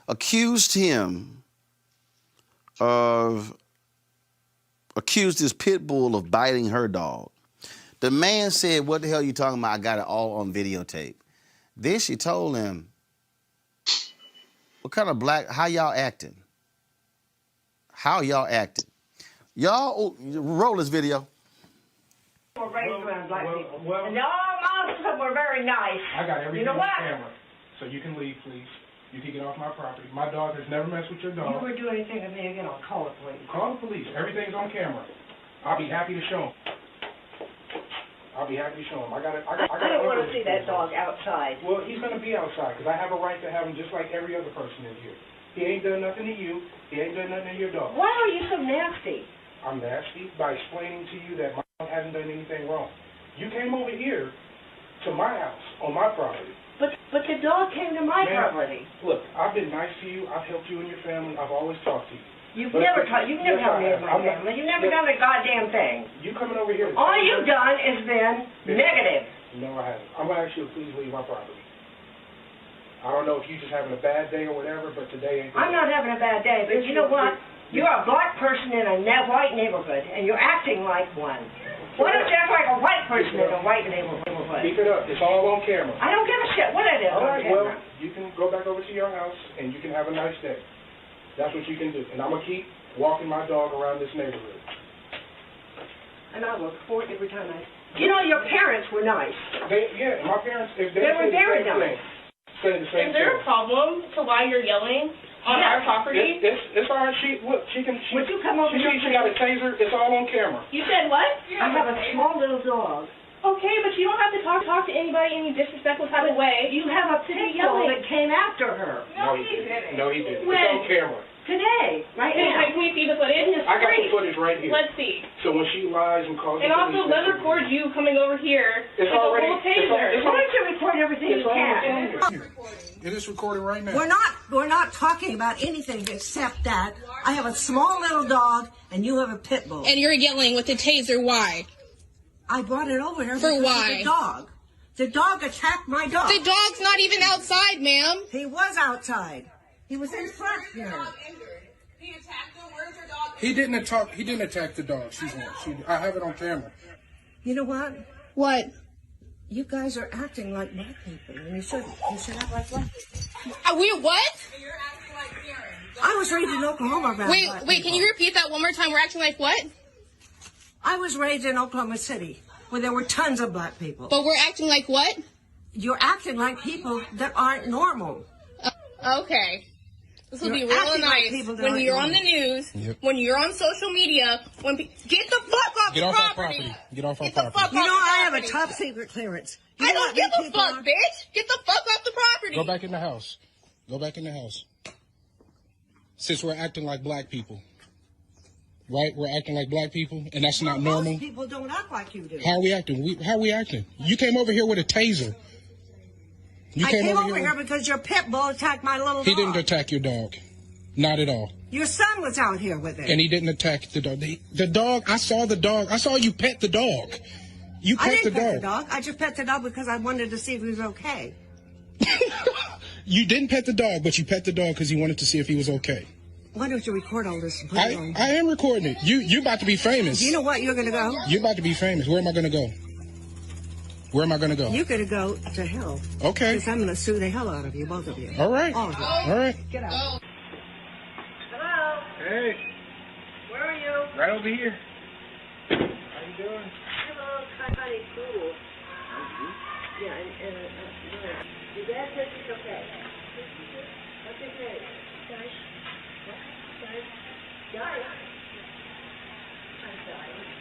Accused his pit bull of biting her dog. The man said, what the hell are you talking about? I got it all on videotape. Then she told him, what kind of how y'all acting? How y'all acting? Y'all, roll this video. We're raised around black people. And all most of them were very nice. I got everything you know on what? camera. So you can leave, please. You can get off my property. My dog has never messed with your dog. You ever do anything to me again, I'll call the police. Call the police. Everything's on camera. I'll be happy to show them. I don't want to see that dog outside. Well, he's going to be outside because I have a right to have him just like every other person in here. He ain't done nothing to you. He ain't done nothing to your dog. Why are you so nasty? I'm nasty by explaining to you that my dog hasn't done anything wrong. You came over here to my house on my property. But the dog came to my property. Look, I've been nice to you. I've helped you and your family. I've always talked to you. You've never helped me in my family. You've never done a goddamn thing. You coming over here? All you've done is been negative. No, I haven't. I'm gonna ask you to please leave my property. I don't know if you're just having a bad day or whatever, but today ain't. I'm not having a bad day, but you know what? You're a black person in a white neighborhood, and you're acting like one. Why don't you act like a white person in a white neighborhood? Speak it up. It's all on camera. I don't give a shit what it is All on right, camera. well, you can go back over to your house, and you can have a nice day. That's what you can do. And I'm going to keep walking my dog around this neighborhood. And I look forward every time You know, your parents were nice. My parents, if they were very nice. Say the same Is there a problem to why you're yelling on our property? It's all right. She can. Would you come over here? She got a taser. It's all on camera. You said what? I have a small little dog. Okay, but you don't have to talk to anybody in any disrespectful type of way. You have a pit bull that came after her. No, he didn't. No, he didn't. When? It's on camera. Today, right now. Can we see the footage? I got the footage right here. Let's see. So when she lies and calls and also, let's record you coming over here with a whole taser. Why don't you record everything you can? It is recording right now. We're not talking about anything except that I have a small little dog and you have a pit bull. And you're yelling with the taser. Why? I brought it over here for because why? of the dog. The dog attacked my dog. The dog's not even outside, ma'am. He was outside. He was in front here. He attacked her. Where's your dog? He didn't attack the dog. I have it on camera. You know what? What? You guys are acting like black people, and you should act like black people. We what? You're acting like Karens. I was raised in Oklahoma about Wait, black can people. you repeat that one more time? We're acting like what? I was raised in Oklahoma City, where there were tons of black people. But we're acting like what? You're acting like people that aren't normal. Okay. This will be real like nice when you're on the news, when you're on social media, get the fuck off the property. Get off our property. You know, I have a top secret clearance. I don't give a fuck, bitch. Get the fuck off the property. Go back in the house. Go back in the house. Since we're acting like black people. Right? We're acting like black people, and that's not normal. Most people don't act like you do. How are we acting? How are we acting? You came over here with a taser. I came over here because your pit bull attacked my little dog. He didn't attack your dog. Not at all. Your son was out here with it. And he didn't attack the dog. The dog, I saw the dog. I saw you pet the dog. You pet the dog. I didn't pet the dog. I just pet the dog because I wanted to see if he was okay. You didn't pet the dog, but you pet the dog because you wanted to see if he was okay. Why don't you record all this and put it on? I am recording it. You about to be famous. You know what? You're going to go? You're about to be famous. Where am I going to go? Where am I going to go? You're going to go to hell. Okay. Because I'm going to sue the hell out of you, both of you. All right. All of you. All right. Get out. Hello? Hey. Where are you? Right over here. How you doing? Hello, honey, cool. Yeah, and your dad says it's okay. What's his name? Guys. Guys. I'm sorry.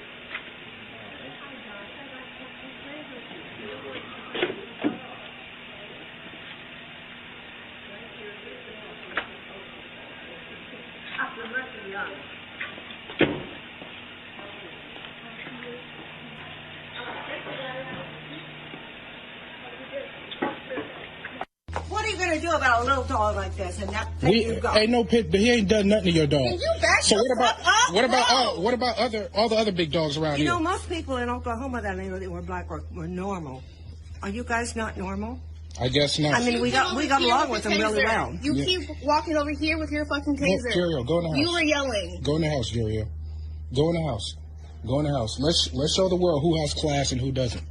What are you going to do about a little dog like this and that thing you got? Ain't no pit, but he ain't done nothing to your dog. Can you back So the fuck up? what about all the other big dogs around You here? know, most people in Oklahoma that were black were normal. Are you guys not normal? I guess not. I mean, we got along with them really well. You keep walking over here with your fucking taser. Darryl, go in the house. You were yelling. Go in the house, Darryl. Go in the house. Go in the house. Let's show the world who has class and who doesn't.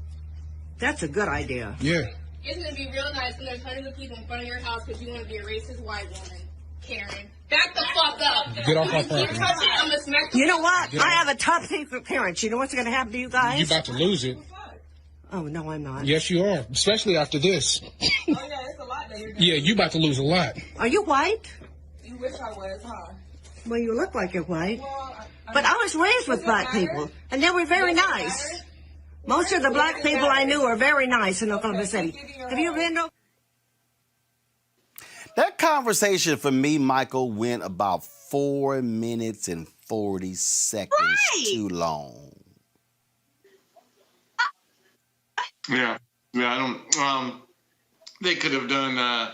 That's a good idea. Yeah. It's going to be real nice when there's hundreds of people in front of your house because you want to be a racist white woman, Karen. Back the fuck up. Get off our property. I'm going to smack You know what? I have a top secret clearance. You know what's going to happen to you guys? You're about to lose it. Oh, no, I'm not. Yes, you are. Especially after this. Oh, yeah, it's a lot that you're doing. Yeah, you about to lose a lot. Are you white? You wish I was, huh? Well, you look like you're white. But I was raised with black people, and they were very nice. Most of the black people I knew were very nice in Oklahoma City. Have you been to... That conversation for me, Michael, went about 4 minutes and 40 seconds too long. Yeah, I don't. They could have done. I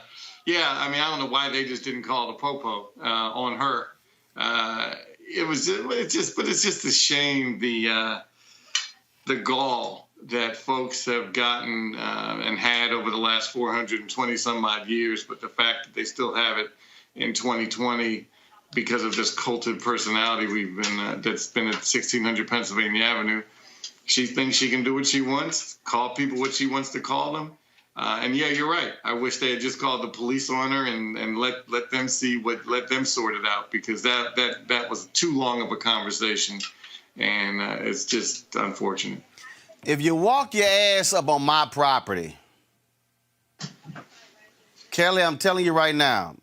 mean, I don't know why they just didn't call the popo on her. It's just a shame the gall that folks have gotten and had over the last 420 some odd years, but the fact that they still have it in 2020 because of this culted personality that's been at 1600 Pennsylvania Avenue. She thinks she can do what she wants, call people what she wants to call them. And yeah, you're right. I wish they had just called the police on her and let them let them sort it out, because that was too long of a conversation, and it's just unfortunate. If you walk your ass up on my property, Kelly, I'm telling you right now,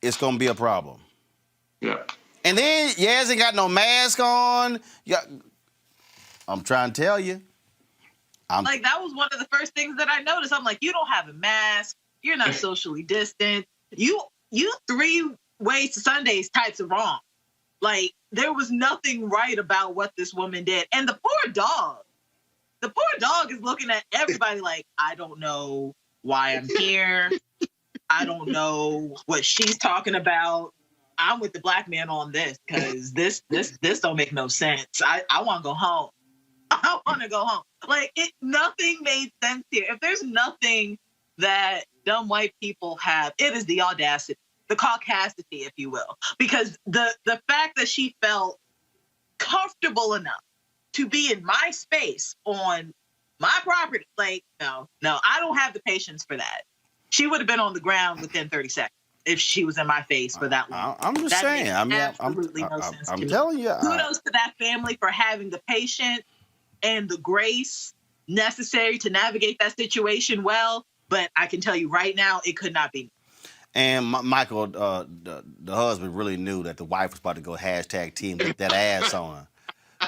it's gonna be a problem. Yeah. And then you ain't got no mask on. I'm trying to tell you. Like, that was one of the first things that I noticed. I'm like, you don't have a mask. You're not socially distant. You 3 ways to Sundays types of wrong. Like, there was nothing right about what this woman did. And the poor dog is looking at everybody like, I don't know why I'm here. I don't know what she's talking about. I'm with the black man on this, because this don't make no sense. I want to go home. I want to go home. Like, nothing made sense here. If there's nothing that dumb white people have, it is the audacity, the caucasity, if you will. Because the fact that she felt comfortable enough to be in my space on my property, like, no, I don't have the patience for that. She would have been on the ground within 30 seconds if she was in my face for that long. I'm just saying. Absolutely no sense to me. I'm telling you. Kudos to that family for having the patience and the grace necessary to navigate that situation well. But I can tell you right now, it could not be. And Michael, the husband, really knew that the wife was about to go #team, get that ass on her.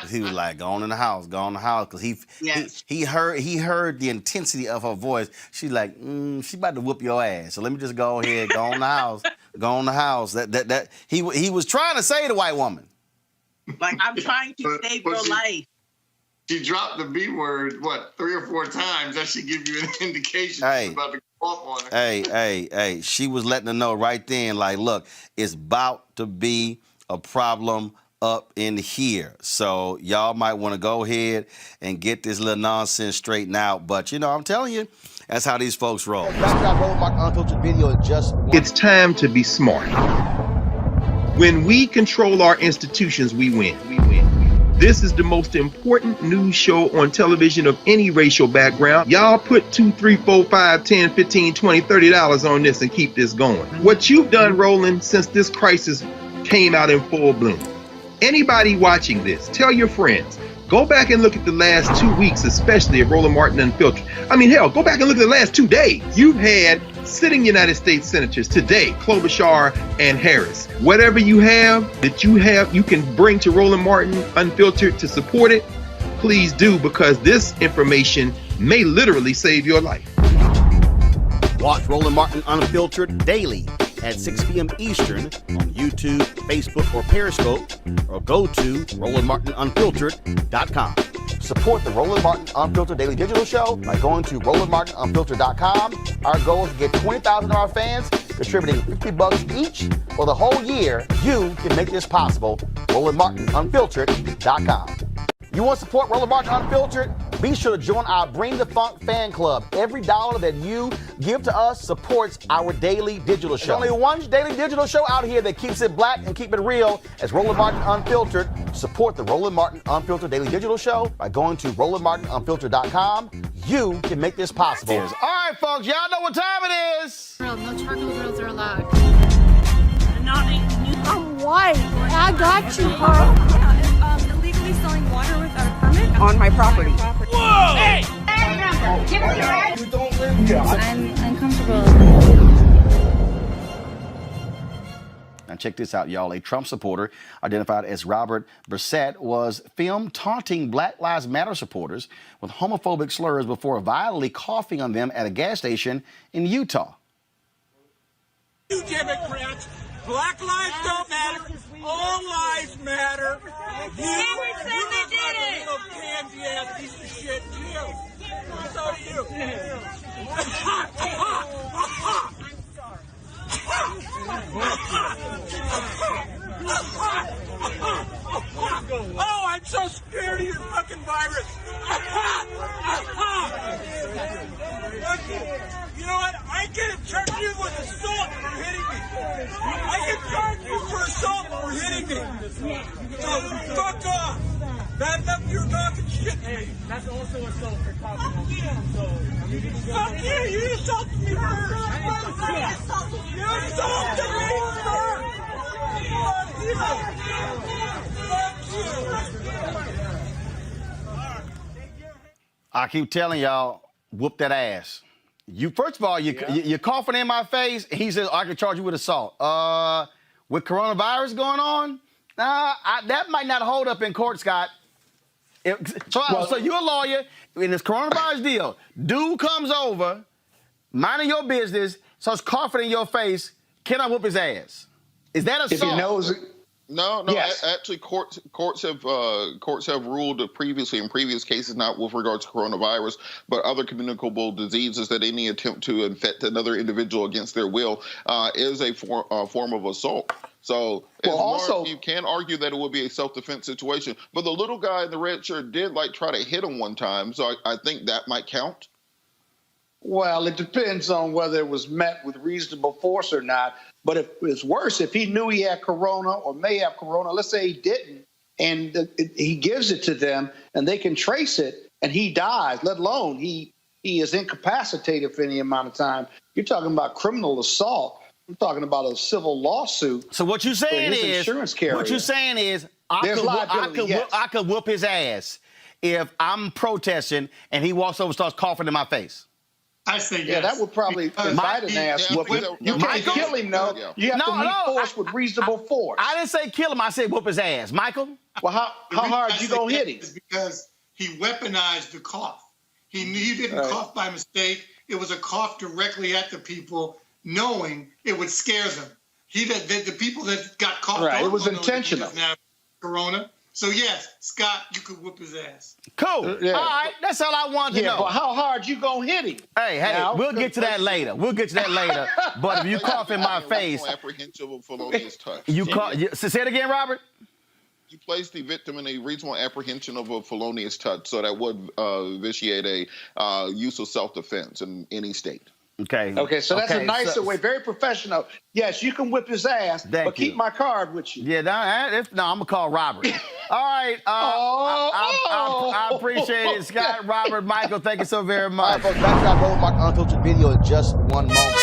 He was like, go on in the house, because he heard the intensity of her voice. She's like, she about to whoop your ass. So let me just go ahead, go on the house, go on the house. That he was trying to say to the white woman. Like, I'm trying to save your life. She dropped the B word, 3 or 4 times? That should give you an indication she's about to go off on her. Hey, she was letting her know right then, like, look, it's about to be a problem up in here. So y'all might want to go ahead and get this little nonsense straightened out. But, I'm telling you, that's how these folks roll. It's time to be smart. When we control our institutions, we win. This is the most important news show on television of any racial background. Y'all put $2, $3, $4, $5, $10, $15, $20, $30 on this and keep this going. What you've done, Roland, since this crisis came out in full bloom. Anybody watching this, tell your friends. Go back and look at the last 2 weeks, especially of Roland Martin Unfiltered. I mean, hell, go back and look at the last 2 days. You've had sitting United States senators today, Klobuchar and Harris. Whatever you have you can bring to Roland Martin Unfiltered to support it, please do, because this information may literally save your life. Watch Roland Martin Unfiltered daily at 6 p.m. Eastern on YouTube, Facebook, or Periscope, or go to RolandMartinUnfiltered.com. Support the Roland Martin Unfiltered Daily Digital Show by going to RolandMartinUnfiltered.com. Our goal is to get 20,000 of our fans contributing $50 each for the whole year. You can make this possible. RolandMartinUnfiltered.com. You want to support Roland Martin Unfiltered? Be sure to join our Bring the Funk fan club. Every dollar that you give to us supports our daily digital show. There's only one daily digital show out here that keeps it black and keep it real. It's Roland Martin Unfiltered. Support the Roland Martin Unfiltered Daily Digital Show by going to RolandMartinUnfiltered.com. You can make this possible. All right, folks, y'all know what time it is. No charcoal grills are allowed. I'm white. I got you, girl. Yeah, illegally selling water without a permit On my property. Whoa! Hey! You don't live here. I'm uncomfortable. Now check this out, y'all. A Trump supporter identified as Robert Brissett was filmed taunting Black Lives Matter supporters with homophobic slurs before violently coughing on them at a gas station in Utah. You Democrats, Black lives don't matter, all lives matter. You look like a little pansy-ass piece of shit, too. So do you. so scared of your fucking virus. You know what? I can charge you with assault for hitting me. I can charge you for assault for hitting me. So fuck off. Back up your talking shit to me. That's also assault for talking shit. Fuck you. You insulted me first. You insulted me first. Fuck you. I keep telling y'all, whoop that ass. You first of all, you're coughing in my face. And he says I can charge you with assault. With coronavirus going on, that might not hold up in court, Scott. So you're a lawyer in this coronavirus deal. Dude comes over, minding your business, starts coughing in your face. Can I whoop his ass? Is that assault? If he knows. No. Yes. Actually, courts have ruled previously in previous cases, not with regards to coronavirus, but other communicable diseases, that any attempt to infect another individual against their will is a form of assault. So, you can argue that it would be a self-defense situation, but the little guy in the red shirt did try to hit him one time, so I think that might count. Well, it depends on whether it was met with reasonable force or not. But if it's worse, if he knew he had corona or may have corona, let's say he didn't, and he gives it to them and they can trace it and he dies, let alone he is incapacitated for any amount of time, you're talking about criminal assault. I'm talking about a civil lawsuit. So what you're saying is, insurance carrier. What you're saying is, I could whoop his ass if I'm protesting and he walks over and starts coughing in my face. I say yes. Yeah, that would probably invite an ass whooping. You can't kill him, though. You have to meet force with reasonable force. I didn't say kill him. I said whoop his ass. Michael? Well, how hard you gonna hit him? Because he weaponized the cough. He knew you didn't cough by mistake. It was a cough directly at the people, knowing it would scare them. The people that got coughed it was intentional. Corona. So, yes, Scott, you could whoop his ass. Cool. Yeah. All right. That's all I wanted to know. But how hard you going to hit him? Hey, we'll get to that later. But if you cough in my face. Apprehension of a felonious touch. Say it again, Robert. You place the victim in a reasonable apprehension of a felonious touch, so that would vitiate a use of self-defense in any state. Okay, so that's a nicer way, very professional. Yes, you can whip his ass, but keep my card with you. Yeah, I'm going to call Robert. All right. I appreciate it, Scott, Robert, Michael. Thank you so very much. All right, folks, back to our Roland Martin Unfiltered video in just one moment.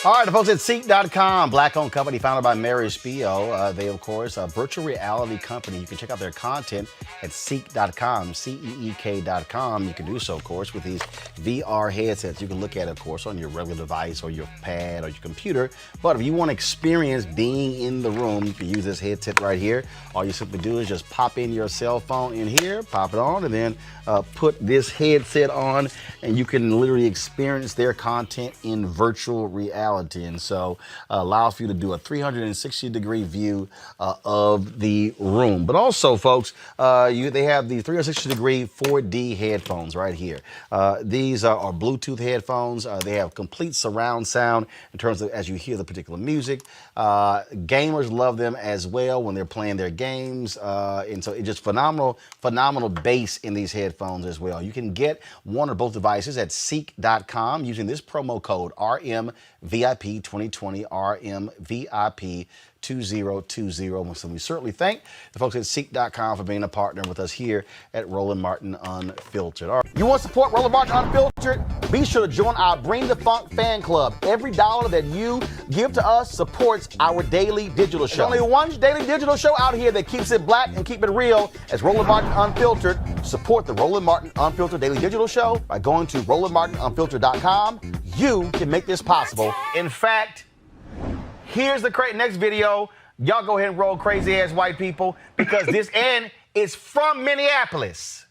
All right, the folks at Seek.com, black-owned company founded by Mary Spio. They, of course, a virtual reality company. You can check out their content at Seek.com, CEEK.com. You can do so, of course, with these VR headsets. You can look at it, of course, on your regular device or your pad or your computer. But if you want to experience being in the room, you can use this headset right here. All you simply do is just pop in your cell phone in here, pop it on, and then put this headset on, and you can literally experience their content in virtual reality. And so allows for you to do a 360-degree view of the room. But also, folks, they have the 360-degree 4D headphones right here. These are Bluetooth headphones. They have complete surround sound in terms of as you hear the particular music. Gamers love them as well when they're playing their games. And so it's just phenomenal bass in these headphones as well. You can get one or both devices at Seek.com using this promo code RMVIP 2020, RMVIP 2020. So we certainly thank the folks at Seek.com for being a partner with us here at Roland Martin Unfiltered. All right. You want to support Roland Martin Unfiltered? Be sure to join our Bring the Funk fan club. Every dollar that you give to us supports our daily digital show. There's only one daily digital show out here that keeps it black and keep it real as Roland Martin Unfiltered. Support the Roland Martin Unfiltered daily digital show by going to RolandMartinUnfiltered.com. You can make this possible. In fact, here's the next video. Y'all go ahead and roll crazy ass white people because this end is from Minneapolis.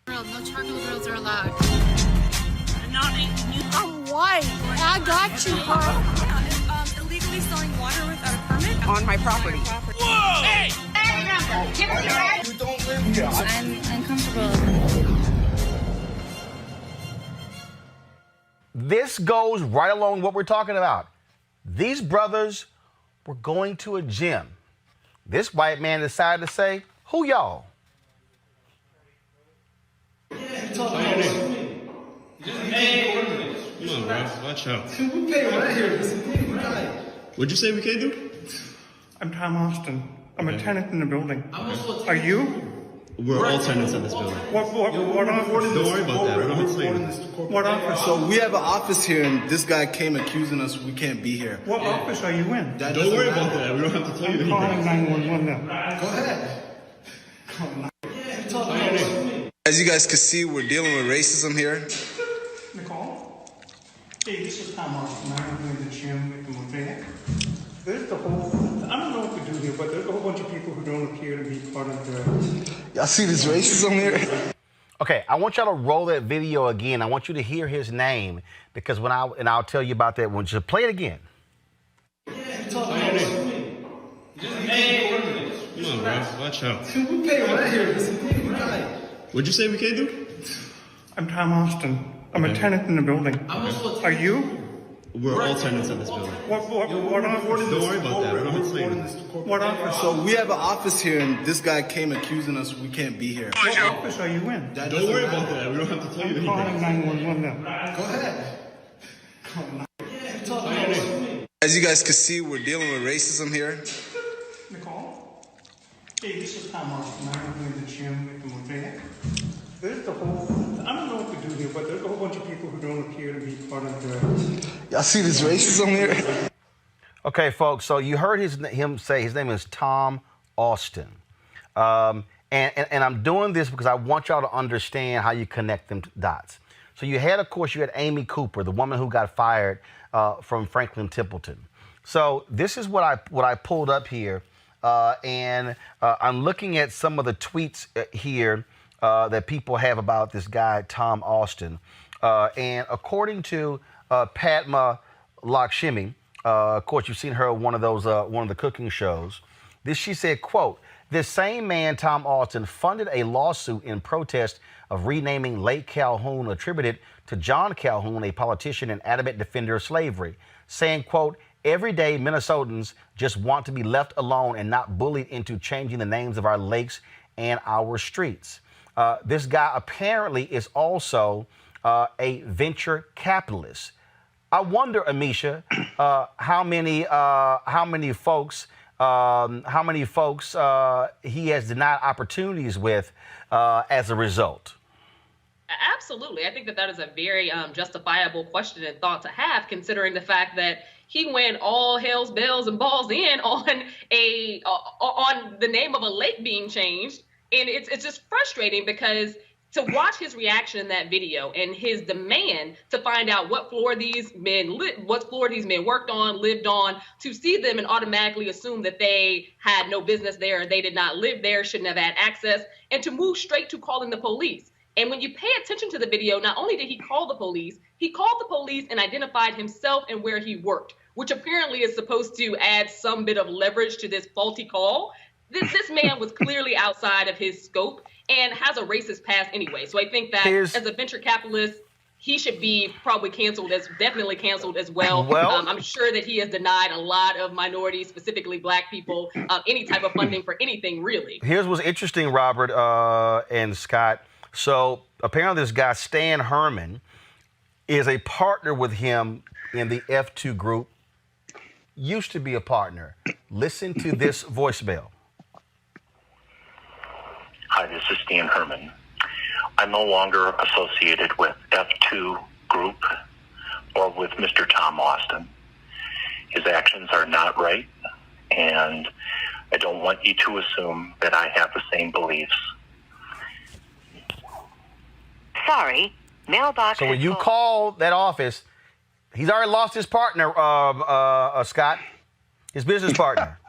No charcoal grills are allowed. Not white. I got you, girl. Illegally selling water without a permit On my property. Whoa! Hey! We don't live here. I'm uncomfortable. This goes right along with what we're talking about. These brothers were going to a gym. This white man decided to say, who y'all? Hey, come on, bro. Watch out. We pay right here. What'd you say we can't do? I'm Tom Austin. I'm a tenant in the building. Are you? We're all tenants in this building. What office? Don't worry about that. I don't have to say What office? So we have an office here, and this guy came accusing us we can't be here. What office are you in? Don't worry about that. We don't have to tell you I'm calling anything. 911 now. Go ahead. As you guys can see, we're dealing with racism here. Nicole? Hey, this is Tom Austin. I'm in the gym with the mosaic. There's the whole, I don't know what to do here, but there's a whole bunch of people who don't appear to be part of the... Y'all see this racism here? Okay, I want y'all to roll that video again. I want you to hear his name because I'll tell you about that when you play it again. Hey, come on, bro. Watch out. We pay right here. What'd you say we can't do? I'm Tom Austin. I'm a tenant in the building. Are you? We're all tenants in this building. What office? Don't worry about that. I don't have to say anything. What office? So we have an office here, and this guy came accusing us we can't be here. What office are you in? Don't worry about that. We don't have to tell you I'm calling anything. 911 now. Go ahead. As you guys can see, we're dealing with racism here. Nicole? Hey, this is Tom Austin. I'm in the gym with the mosaic. There's the whole, I don't know what to do here, but there's a whole bunch of people who don't appear to be part of the... Y'all see this racism here? Okay, folks, so you heard him say his name is Tom Austin. And I'm doing this because I want y'all to understand how you connect them dots. So you had Amy Cooper, the woman who got fired from Franklin Templeton. So this is what I pulled up here. And I'm looking at some of the tweets here that people have about this guy, Tom Austin. And according to Padma Lakshmi, of course, you've seen her on one of the cooking shows. She said, quote, "This same man, Tom Austin, funded a lawsuit in protest of renaming Lake Calhoun, attributed to John Calhoun, a politician and adamant defender of slavery, saying, quote, every day Minnesotans just want to be left alone and not bullied into changing the names of our lakes and our streets." This guy apparently is also a venture capitalist. I wonder, Amisha, how many folks he has denied opportunities with as a result. Absolutely. I think that is a very justifiable question and thought to have, considering the fact that he went all hell's bells and balls in on the name of a lake being changed. And it's just frustrating because to watch his reaction in that video and his demand to find out what floor these men worked on, lived on, to see them and automatically assume that they had no business there, they did not live there, shouldn't have had access, and to move straight to calling the police. And when you pay attention to the video, not only did he call the police and identified himself and where he worked, which apparently is supposed to add some bit of leverage to this faulty call. This man was clearly outside of his scope and has a racist past anyway. So I think that as a venture capitalist, he should be probably definitely canceled as well. I'm sure that he has denied a lot of minorities, specifically black people, any type of funding for anything, really. Here's what's interesting, Robert and Scott. So apparently this guy, Stan Herman, is a partner with him in the F2 group. Used to be a partner. Listen to this voicemail. Hi, this is Stan Herman. I'm no longer associated with F2 Group or with Mr. Tom Austin. His actions are not right, and I don't want you to assume that I have the same beliefs. Sorry, mailbox. So when you call that office, he's already lost his partner, Scott, his business partner.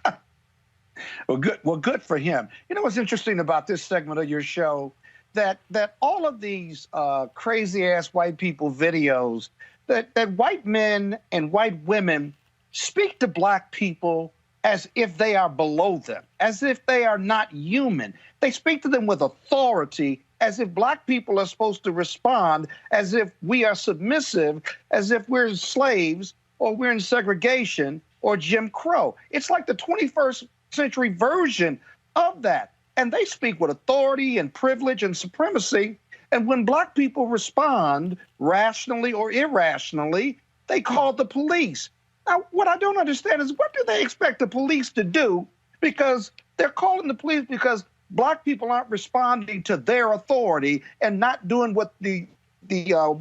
Well, good for him. You know what's interesting about this segment of your show? That all of these crazy-ass white people videos that white men and white women speak to black people as if they are below them, as if they are not human. They speak to them with authority, as if black people are supposed to respond, as if we are submissive, as if we're slaves or we're in segregation or Jim Crow. It's like the 21st century version of that. And they speak with authority and privilege and supremacy. And when black people respond rationally or irrationally, they call the police. Now, what I don't understand is, what do they expect the police to do? Because they're calling the police because black people aren't responding to their authority and not doing what the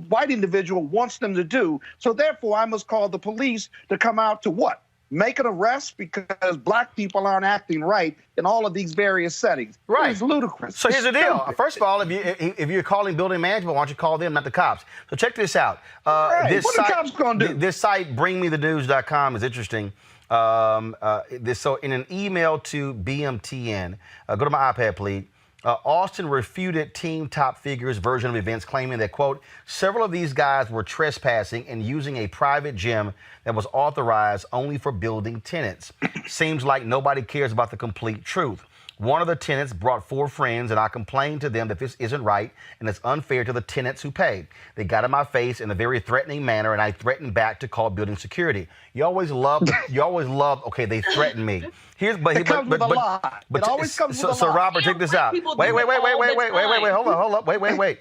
white individual wants them to do. So therefore, I must call the police to come out to what? Make an arrest because black people aren't acting right in all of these various settings. Right. It's ludicrous. So here's the deal. Stupid. First of all, if you're calling building management, why don't you call them, not the cops? So check this out. Right. This What site, are the cops going to do? This site, bringmethenews.com, is interesting. So in an email to BMTN, go to my iPad, please. Austin refuted team top figures' version of events, claiming that, quote, several of these guys were trespassing and using a private gym that was authorized only for building tenants. Seems like nobody cares about the complete truth. One of the tenants brought 4 friends, and I complained to them that this isn't right and it's unfair to the tenants who paid. They got in my face in a very threatening manner, and I threatened back to call building security. You always love, okay, they threatened me. It comes with a lie. It always comes with a lie. So Robert, check this out. Wait, hold up. Wait.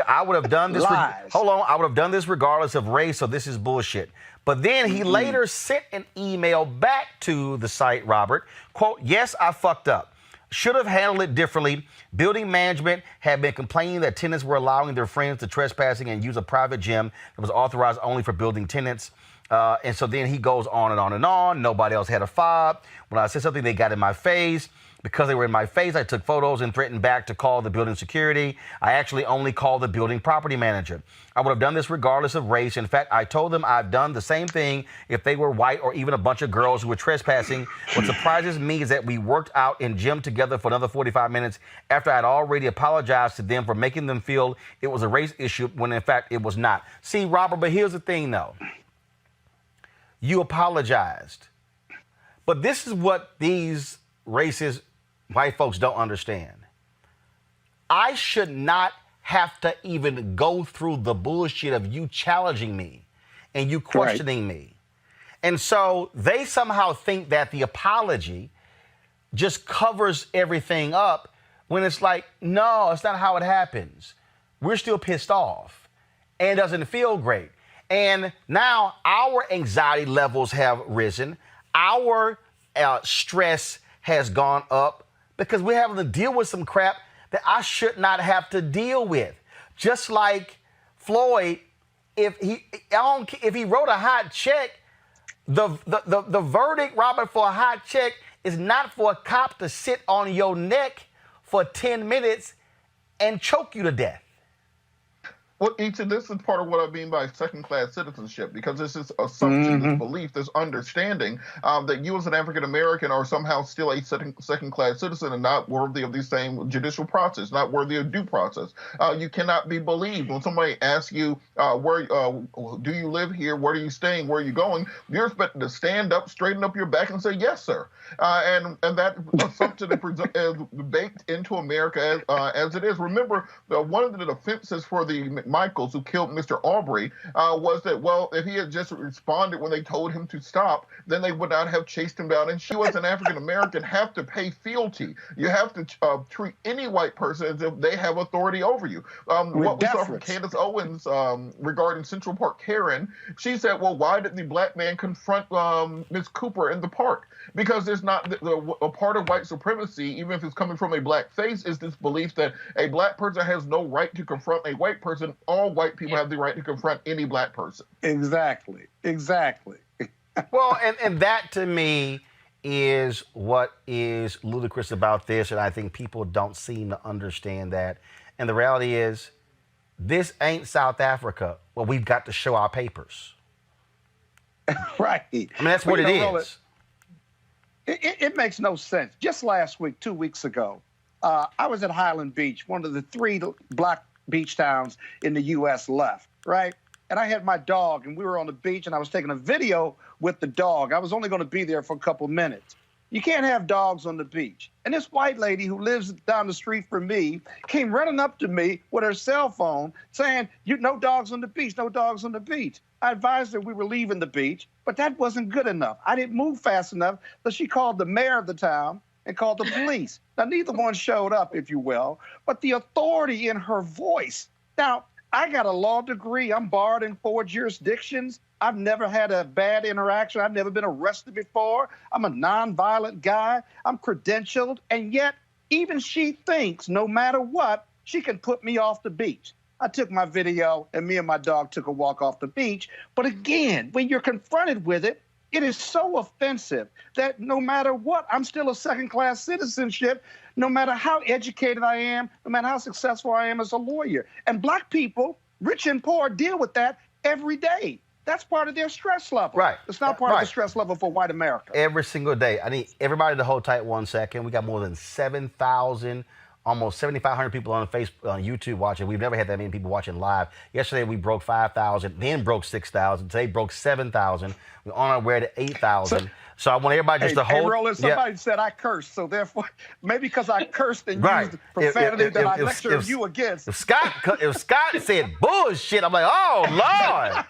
I would have done this. Hold on. I would have done this regardless of race, so this is bullshit. But then he later sent an email back to the site, Robert, quote, yes, I fucked up. Should have handled it differently. Building management had been complaining that tenants were allowing their friends to trespassing and use a private gym that was authorized only for building tenants. And so then he goes on and on and on. Nobody else had a fob. When I said something, they got in my face. Because they were in my face, I took photos and threatened back to call the building security. I actually only called the building property manager. I would have done this regardless of race. In fact, I told them I've done the same thing if they were white or even a bunch of girls who were trespassing. What surprises me is that we worked out in gym together for another 45 minutes after I'd already apologized to them for making them feel it was a race issue when in fact it was not. See, Robert, but here's the thing though. You apologized. But this is what these racist white folks don't understand. I should not have to even go through the bullshit of you challenging me and you questioning me. And so they somehow think that the apology just covers everything up when it's like, no, it's not how it happens. We're still pissed off and it doesn't feel great. And now our anxiety levels have risen. Our stress has gone up because we're having to deal with some crap that I should not have to deal with. Just like Floyd, if he wrote a hot check, the verdict, Robert, for a hot check is not for a cop to sit on your neck for 10 minutes and choke you to death. Well, Eaton, this is part of what I mean by second-class citizenship, because this is assumption, this belief, this understanding that you as an African-American are somehow still a second-class citizen and not worthy of the same judicial process, not worthy of due process. You cannot be believed. When somebody asks you, where do you live here, where are you staying, where are you going, you're expected to stand up, straighten up your back and say, yes, sir. And that assumption is baked into America as it is. Remember, one of the defenses for the Michaels, who killed Mr. Aubrey, was that, well, if he had just responded when they told him to stop, then they would not have chased him down. And you as an African-American have to pay fealty. You have to treat any white person as if they have authority over you. What we saw from Candace Owens regarding Central Park Karen, she said, well, why did the black man confront Ms. Cooper in the park? Because there's not a part of white supremacy, even if it's coming from a black face, is this belief that a black person has no right to confront a white person. All white people have the right to confront any black person. Exactly. Well, and that to me is what is ludicrous about this, and I think people don't seem to understand that. And the reality is, this ain't South Africa. Well, we've got to show our papers. Right. I mean, that's what it is. It makes no sense. Just last week, 2 weeks ago, I was at Highland Beach, one of the 3 black beach towns in the U.S. left, right? and I had my dog, and we were on the beach, and I was taking a video with the dog. I was only going to be there for a couple minutes. You can't have dogs on the beach. And this white lady who lives down the street from me came running up to me with her cell phone saying, no dogs on the beach, no dogs on the beach. I advised her we were leaving the beach, but that wasn't good enough. I didn't move fast enough, so she called the mayor of the town and called the police. Now, neither one showed up, if you will, but the authority in her voice. Now, I got a law degree. I'm barred in 4 jurisdictions. I've never had a bad interaction. I've never been arrested before. I'm a nonviolent guy. I'm credentialed. And yet, even she thinks no matter what, she can put me off the beach. I took my video, and me and my dog took a walk off the beach. But again, when you're confronted with it, it is so offensive that no matter what, I'm still a second-class citizenship, no matter how educated I am, no matter how successful I am as a lawyer. And black people, rich and poor, deal with that every day. That's part of their stress level. Right. It's not part of the stress level for white America. Every single day. I need everybody to hold tight 1 second. We got more than 7,000, almost 7,500 people on YouTube watching. We've never had that many people watching live. Yesterday we broke 5,000, then broke 6,000. Today broke 7,000. We're on our way to 8,000. So I want everybody just to hold. Hey, Roland, somebody said I cursed, so therefore, maybe because I cursed and used profanity that I lectured you against. If Scott said bullshit, I'm like, oh, Lord.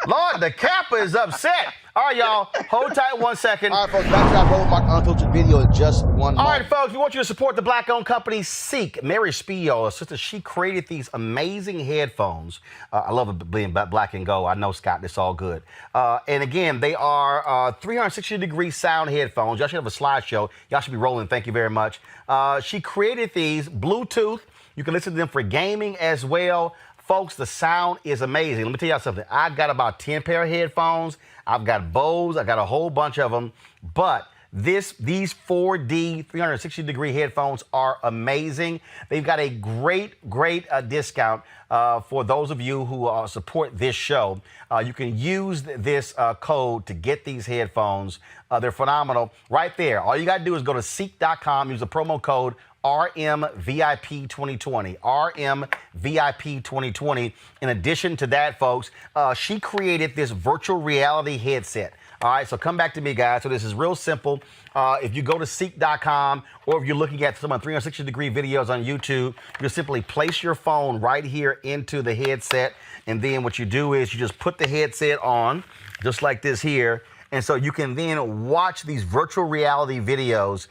Lord, the Kappa is upset. All right, y'all, hold tight 1 second. All right, folks, back to our Roland Martin Unfiltered video in just 1 moment. All right, folks, we want you to support the black-owned company Seek. Mary Spio, sister, she created these amazing headphones. I love it being black and gold. I know, Scott, it's all good. And again, they are 360-degree sound headphones. Y'all should have a slideshow. Y'all should be rolling. Thank you very much. She created these Bluetooth. You can listen to them for gaming as well. Folks, the sound is amazing. Let me tell y'all something. I got about 10 pair of headphones. I've got Bose. I got a whole bunch of them. But these 4D 360-degree headphones are amazing. They've got a great discount for those of you who support this show. You can use this code to get these headphones. They're phenomenal. Right there. All you got to do is go to seek.com, use the promo code RMVIP2020. RMVIP2020. In addition to that, folks, she created this virtual reality headset. All right, so come back to me, guys. So this is real simple. If you go to seek.com or if you're looking at some 360-degree videos on YouTube, you simply place your phone right here into the headset. And then what you do is you just put the headset on, just like this here. And so you can then watch these virtual reality videos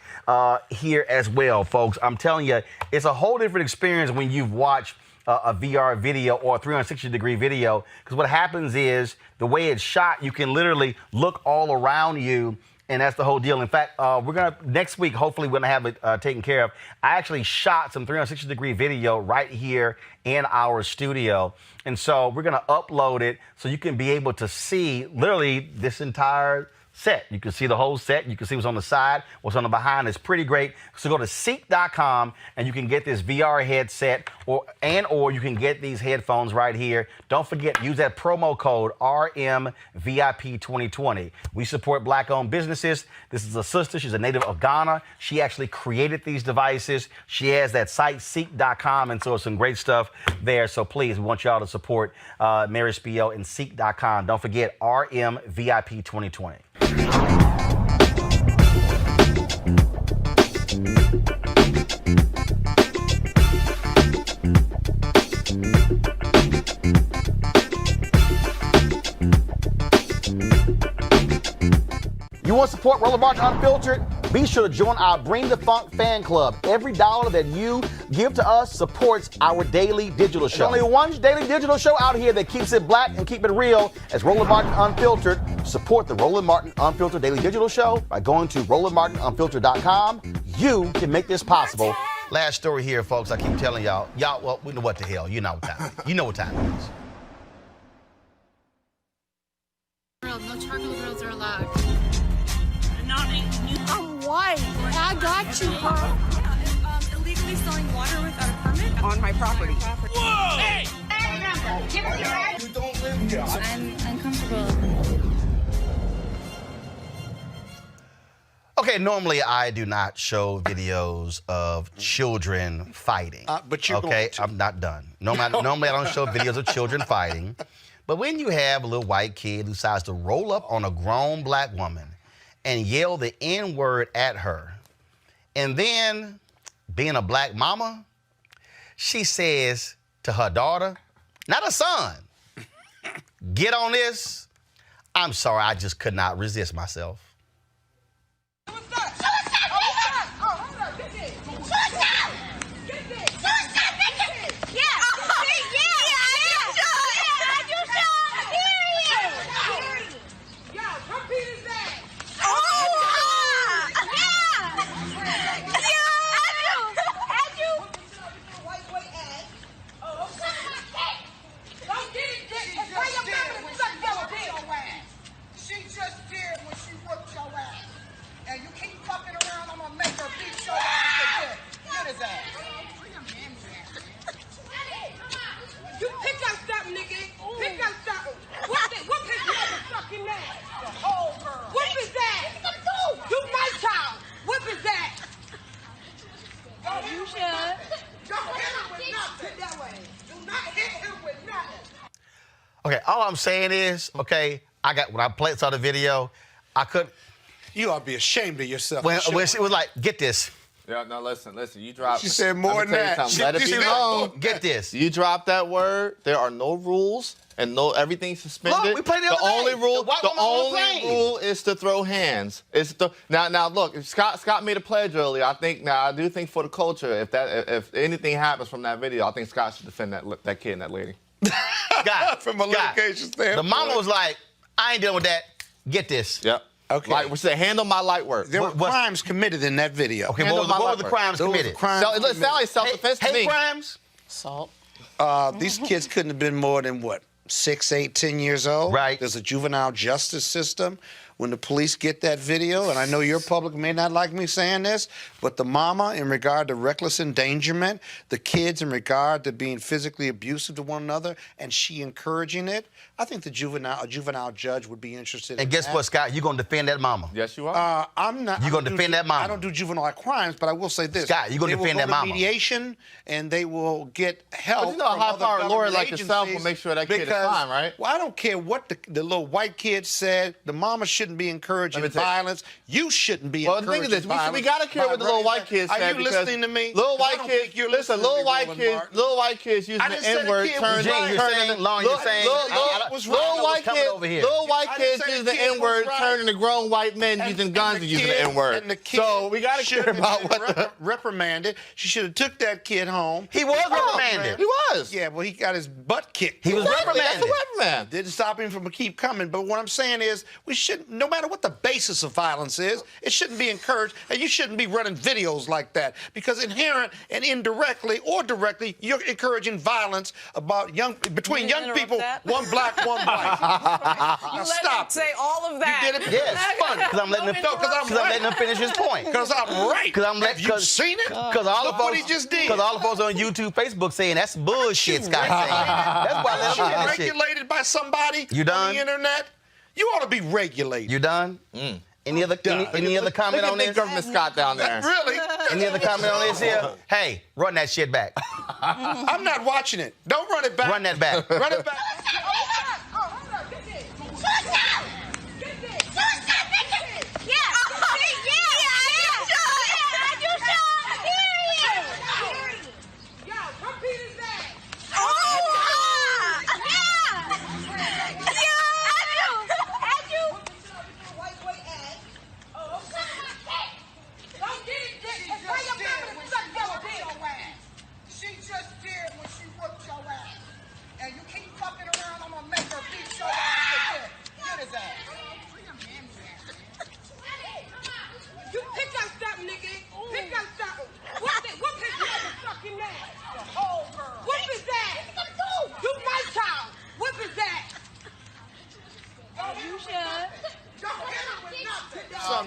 here as well, folks. I'm telling you, it's a whole different experience when you've watched a VR video or a 360-degree video, because what happens is the way it's shot, you can literally look all around you, and that's the whole deal. In fact, next week, hopefully we're gonna have it taken care of. I actually shot some 360-degree video right here in our studio. And so we're gonna upload it so you can be able to see literally this entire set. You can see the whole set. You can see what's on the side, what's on the behind. It's pretty great. So go to seek.com and you can get this VR headset or you can get these headphones right here. Don't forget, use that promo code RMVIP2020. We support black-owned businesses. This is a sister. She's a native of Ghana. She actually created these devices. She has that site, seek.com, and so it's some great stuff there. So please, we want y'all to support Mary Spio and seek.com. Don't forget, RMVIP2020. You want to support Roland Martin Unfiltered? Be sure to join our Bring the Funk fan club. Every dollar that you give to us supports our daily digital show. There's only one daily digital show out here that keeps it black and keep it real as Roland Martin Unfiltered. Support the Roland Martin Unfiltered daily digital show by going to RolandMartinUnfiltered.com. You can make this possible. Last story here, folks. I keep telling y'all, well, we know what the hell. You know what time it is. You know what time it is. No charcoal grills are allowed. I'm white. I got you, huh? Illegally selling water without a permit On my property. Whoa! Hey! You don't live here. I'm uncomfortable. Okay, normally I do not show videos of children fighting. But you're okay, going to. I'm not done. Normally I don't show videos of children fighting. But when you have a little white kid who decides to roll up on a grown black woman and yell the N-word at her, and then, being a black mama, she says to her daughter, not her son, get on this. I'm sorry, I just could not resist myself. Okay, all I'm saying is, okay, when I saw the video, I couldn't. You ought to be ashamed of yourself. When she was like, get this. Yeah, no, listen, you dropped. She said more than that. Let it be known. Get this. You dropped that word. There are no rules and everything's suspended. Look, we played the only rule is to throw hands. Now look, Scott made a pledge earlier. I do think for the culture, if anything happens from that video, I think Scott should defend that kid and that lady. From a location standpoint. The mama was like, I ain't dealing with that. Get this. Yep. Okay. Like we said, handle my light work. There were crimes committed in that video. Okay, what were the crimes committed? It sounds like self-defense to me. Hate crimes? Assault. These kids couldn't have been more than, 6, 8, 10 years old? Right. There's a juvenile justice system. When the police get that video, and I know your public may not like me saying this, but the mama in regard to reckless endangerment, the kids in regard to being physically abusive to one another, and she encouraging it, I think a juvenile judge would be interested in that. And guess what, Scott? You're going to defend that mama. Yes, you are. I'm not. You're going to defend that mama. I don't do juvenile crimes, but I will say this. Scott, you're going to defend that mama. They will go to mediation, and they will get help. But you know, a high-powered lawyer like yourself will make sure that kid is fine, right? Well, I don't care what the little white kid said. The mama shouldn't be encouraging violence. You shouldn't be encouraging violence. Well, the thing is this. We got to care what the little white kids said. Are you listening to me? Little white kids, listen, little white kids using the N-word turning little white kids using the N-word turning to grown white men using guns and using the N-word. So we got to care about what reprimanded. She should have took that kid home. He was reprimanded. He was. Yeah, well, he got his butt kicked. He was reprimanded. That's a reprimand. Didn't stop him from keep coming. But what I'm saying is, we shouldn't, no matter what the basis of violence is, it shouldn't be encouraged, and you shouldn't be running videos like that, because inherent and indirectly or directly, you're encouraging violence between young people, one black, one white. Now stop. Say all of that. You did it. Yes, it's funny because I'm letting him finish his point. Because I'm right. Have you seen it? Because all the folks, he just did. Because all the folks on YouTube, Facebook saying that's bullshit, Scott saying. That's why I let him finish it. Regulated by somebody You done? on the internet. You ought to be regulated. You done? Any other comment on this? Government Scott down there. Really? Any other comment on this here? Hey, run that shit back. I'm not watching it. Don't run it back. Run that back. Run it back.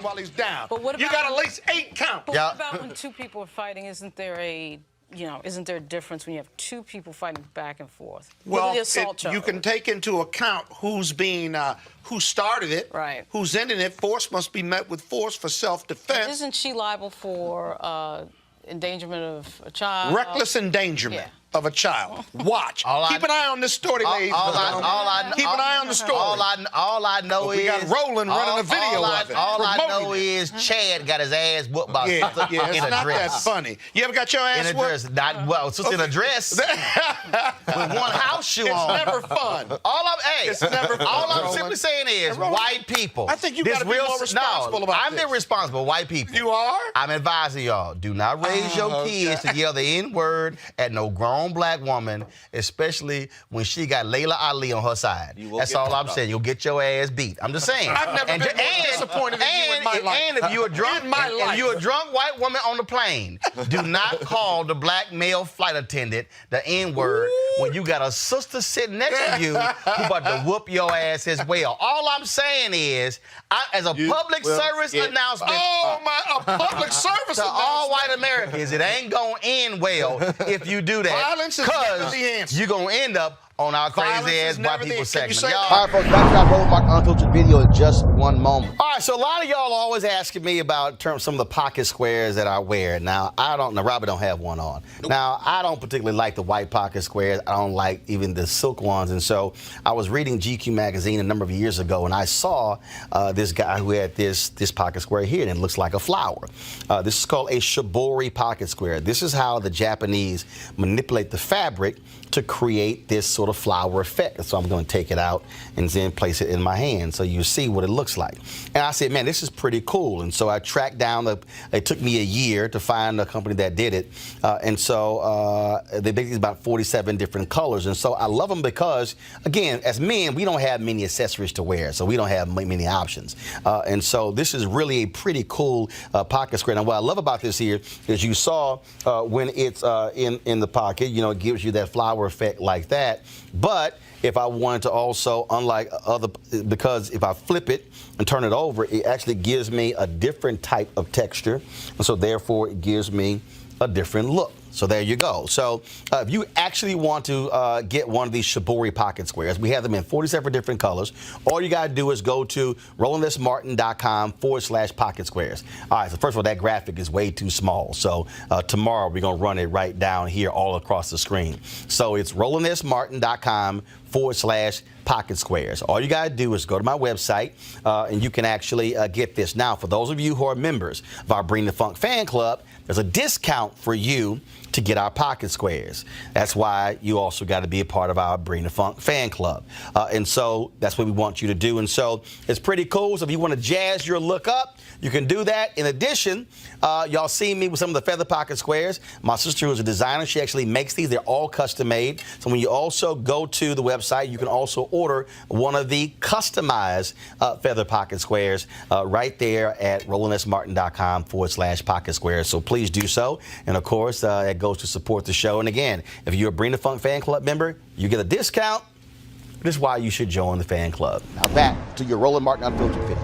While he's down. But what about, you got at least 8 counts. But what about when two people are fighting? Isn't there a difference when you have two people fighting back and forth? Well, you can take into account who's being, who started it, right? Who's ending it. Force must be met with force for self-defense. Isn't she liable for endangerment of a child? Reckless endangerment. Yeah. of a child. Watch. Keep an eye on this story, ladies. Keep an eye on the story. All I know is we got Roland running a video of it. All I know is Chad got his ass whooped by a sister in it's a not dress. that funny. You ever got your ass in a whooped? dress? Not well, it's just in a dress with one house shoe on. It's never fun. It's never fun. All I'm simply saying is white people. I think you got to be more responsible about I'm this. irresponsible. White people. You are? I'm advising y'all, do not raise your kids to yell the N-word at no grown black woman, especially when she got Layla Ali on her side. That's all I'm saying. You'll get your ass beat. I'm just saying. I've never been more disappointed in you in my life. And if you're a drunk white woman on the plane, do not call the black male flight attendant the N-word when you got a sister sitting next to you who about to whoop your ass as well. All I'm saying is, as a public service announcement, a public service to all white Americans, it ain't gonna end well if you do that. Violence is never the answer. You're gonna end up on our crazy-ass white people segment. All right, folks, back to our Roland Martin Unfiltered video in just one moment. All right, so a lot of y'all are always asking me about some of the pocket squares that I wear. Now, Robert don't have one on. Nope. Now, I don't particularly like the white pocket squares. I don't like even the silk ones. And so I was reading GQ magazine a number of years ago, and I saw this guy who had this pocket square here, and it looks like a flower. This is called a shibori pocket square. This is how the Japanese manipulate the fabric to create this sort of flower effect. So I'm going to take it out and then place it in my hand so you see what it looks like. And I said, man, this is pretty cool. And so I tracked down, it took me a year to find a company that did it. And so they make these about 47 different colors. And so I love them because, again, as men, we don't have many accessories to wear, so we don't have many options. And so this is really a pretty cool pocket square. Now, what I love about this here is you saw when it's in the pocket, you know, it gives you that flower effect like that. But if I wanted to also, unlike because if I flip it and turn it over, it actually gives me a different type of texture. And so therefore it gives me a different look. So there you go. So if you actually want to get one of these shibori pocket squares, we have them in 47 different colors. All you got to do is go to rolandmartin.com/pocket squares. All right, so first of all, that graphic is way too small. So tomorrow we're going to run it right down here all across the screen. So it's rolandmartin.com/pocket squares. All you got to do is go to my website and you can actually get this. Now, for those of you who are members of our Bring the Funk fan club, there's a discount for you to get our pocket squares. That's why you also got to be a part of our Bring the Funk fan club. And so that's what we want you to do. And so it's pretty cool. So if you want to jazz your look up, you can do that. In addition, y'all see me with some of the feather pocket squares. My sister, who's a designer, she actually makes these. They're all custom made. So when you also go to the website, you can also order one of the customized feather pocket squares right there at rolandmartin.com/pocket squares. So please do so. And of course, it goes to support the show. And again, if you're a Bring the Funk fan club member, you get a discount. This is why you should join the fan club. Now back to your Roland Martin Unfiltered video.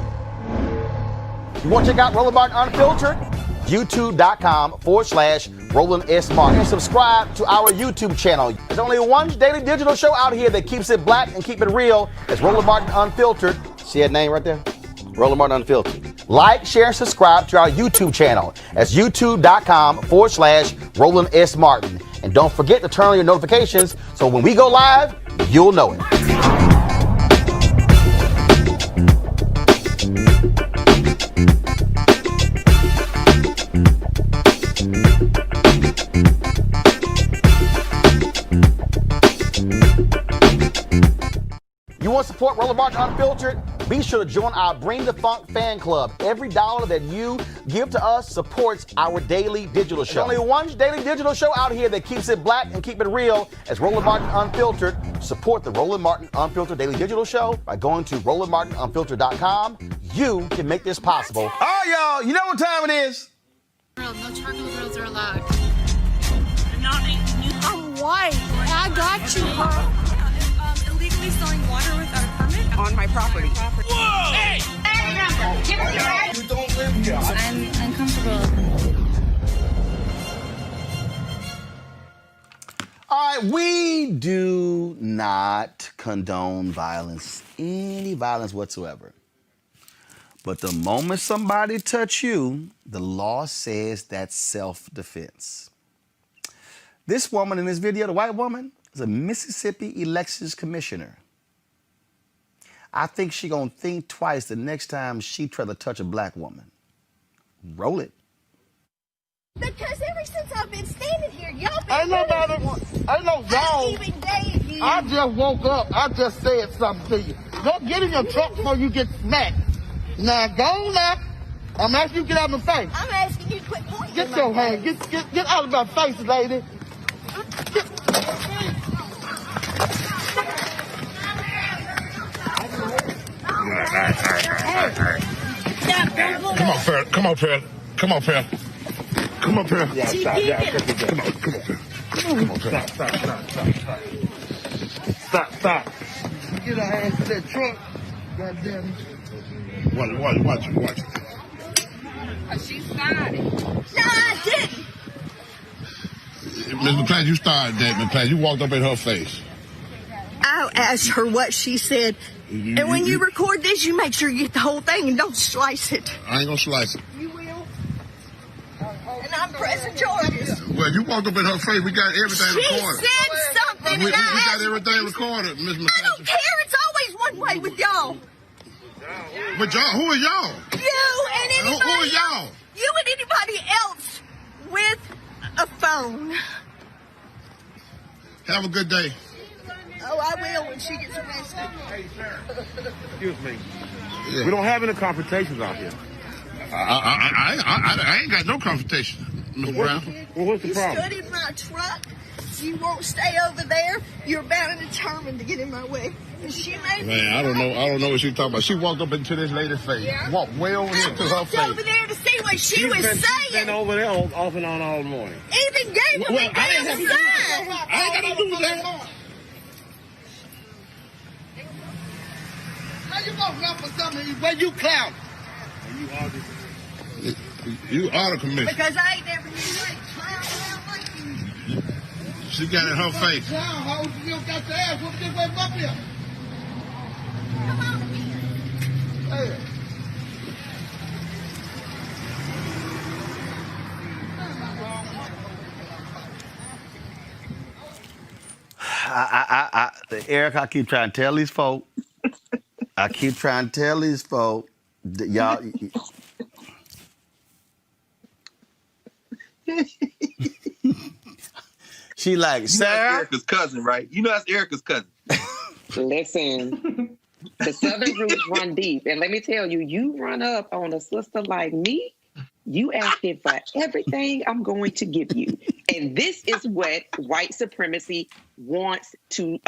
You want to check out Roland Martin Unfiltered? YouTube.com/Roland S. Martin. And subscribe to our YouTube channel. There's only one daily digital show out here that keeps it black and keep it real. It's Roland Martin Unfiltered. See that name right there? Roland Martin Unfiltered. Like, share, and subscribe to our YouTube channel. That's youtube.com/Roland S. Martin. And don't forget to turn on your notifications so when we go live, you'll know it. You want to support Roland Martin Unfiltered? Be sure to join our Bring the Funk fan club. Every dollar that you give to us supports our daily digital show. There's only one daily digital show out here that keeps it black and keep it real. It's Roland Martin Unfiltered. Support the Roland Martin Unfiltered daily digital show by going to rolandmartinunfiltered.com. You can make this possible. All right, y'all, you know what time it is. No charcoal grills are allowed. I'm white. I got you, huh? Illegally selling water without a permit on my property. Whoa! Hey! You don't live here. I'm uncomfortable. All right, we do not condone violence, any violence whatsoever. But the moment somebody touch you, the law says that's self-defense. This woman in this video, the white woman, is a Mississippi elections commissioner. I think she gonna think twice the next time she try to touch a black woman. Roll it. Because ever since I've been standing here, y'all been Ain't nobody, ain't no y'all. even gave you. I just woke up. I just said something to you. Go get in your truck before you get smacked. Now go now. I'm asking you to get out of my face. I'm asking you to quit pointing. Get your hand. Get out of my face, lady. Come on, Pearl. Come on, Pearl. Come on, Pearl. Come on, Pearl. Yeah, Come on, Pearl. Come on, Pearl. Stop. Get her ass to that truck. God damn it. Watch it. She started. No, I didn't. Ms. McClain, you started that, McClain. You walked up in her face. I asked her what she said. And when you record this, you make sure you get the whole thing and don't slice it. I ain't gonna slice it. You will. And I'm pressing charges. Well, you walked up in her face. We got everything recorded. She said something. We got everything recorded, Ms. McClain. I don't care. It's always one way with y'all. But y'all, who are y'all? You and anybody. Who are y'all? You and anybody else with a phone. Have a good day. Oh, I will when she gets arrested. Excuse me. Yeah. We don't have any confrontations out here. I ain't got no confrontation, Ms. Brown. Well, what's the You problem? stood in my truck. You won't stay over there. You're bound and determined to get in my way. And she made me. Man, I don't know what she's talking about. She walked up into this lady's face. Yeah. Walked way over here to her I walked face. over there to see what she was She's saying. been over there off and on all morning. Even gave her Well, a I ain't got to do sign. that. I ain't got to do that. How you walking up for something where you clown? You are the commissioner. Because I ain't never knew you ain't clown like you. She got it in her face. Clown, how you got your ass whooped this way up here? Come on. Hey. Eric, I keep trying to tell these folk. Y'all. She like, Sarah. That's Erica's cousin, right? You know that's Erica's cousin. Listen, the Southern roots run deep. And let me tell you, you run up on a sister like me, you asking for everything I'm going to give you. And this is what white supremacy wants to,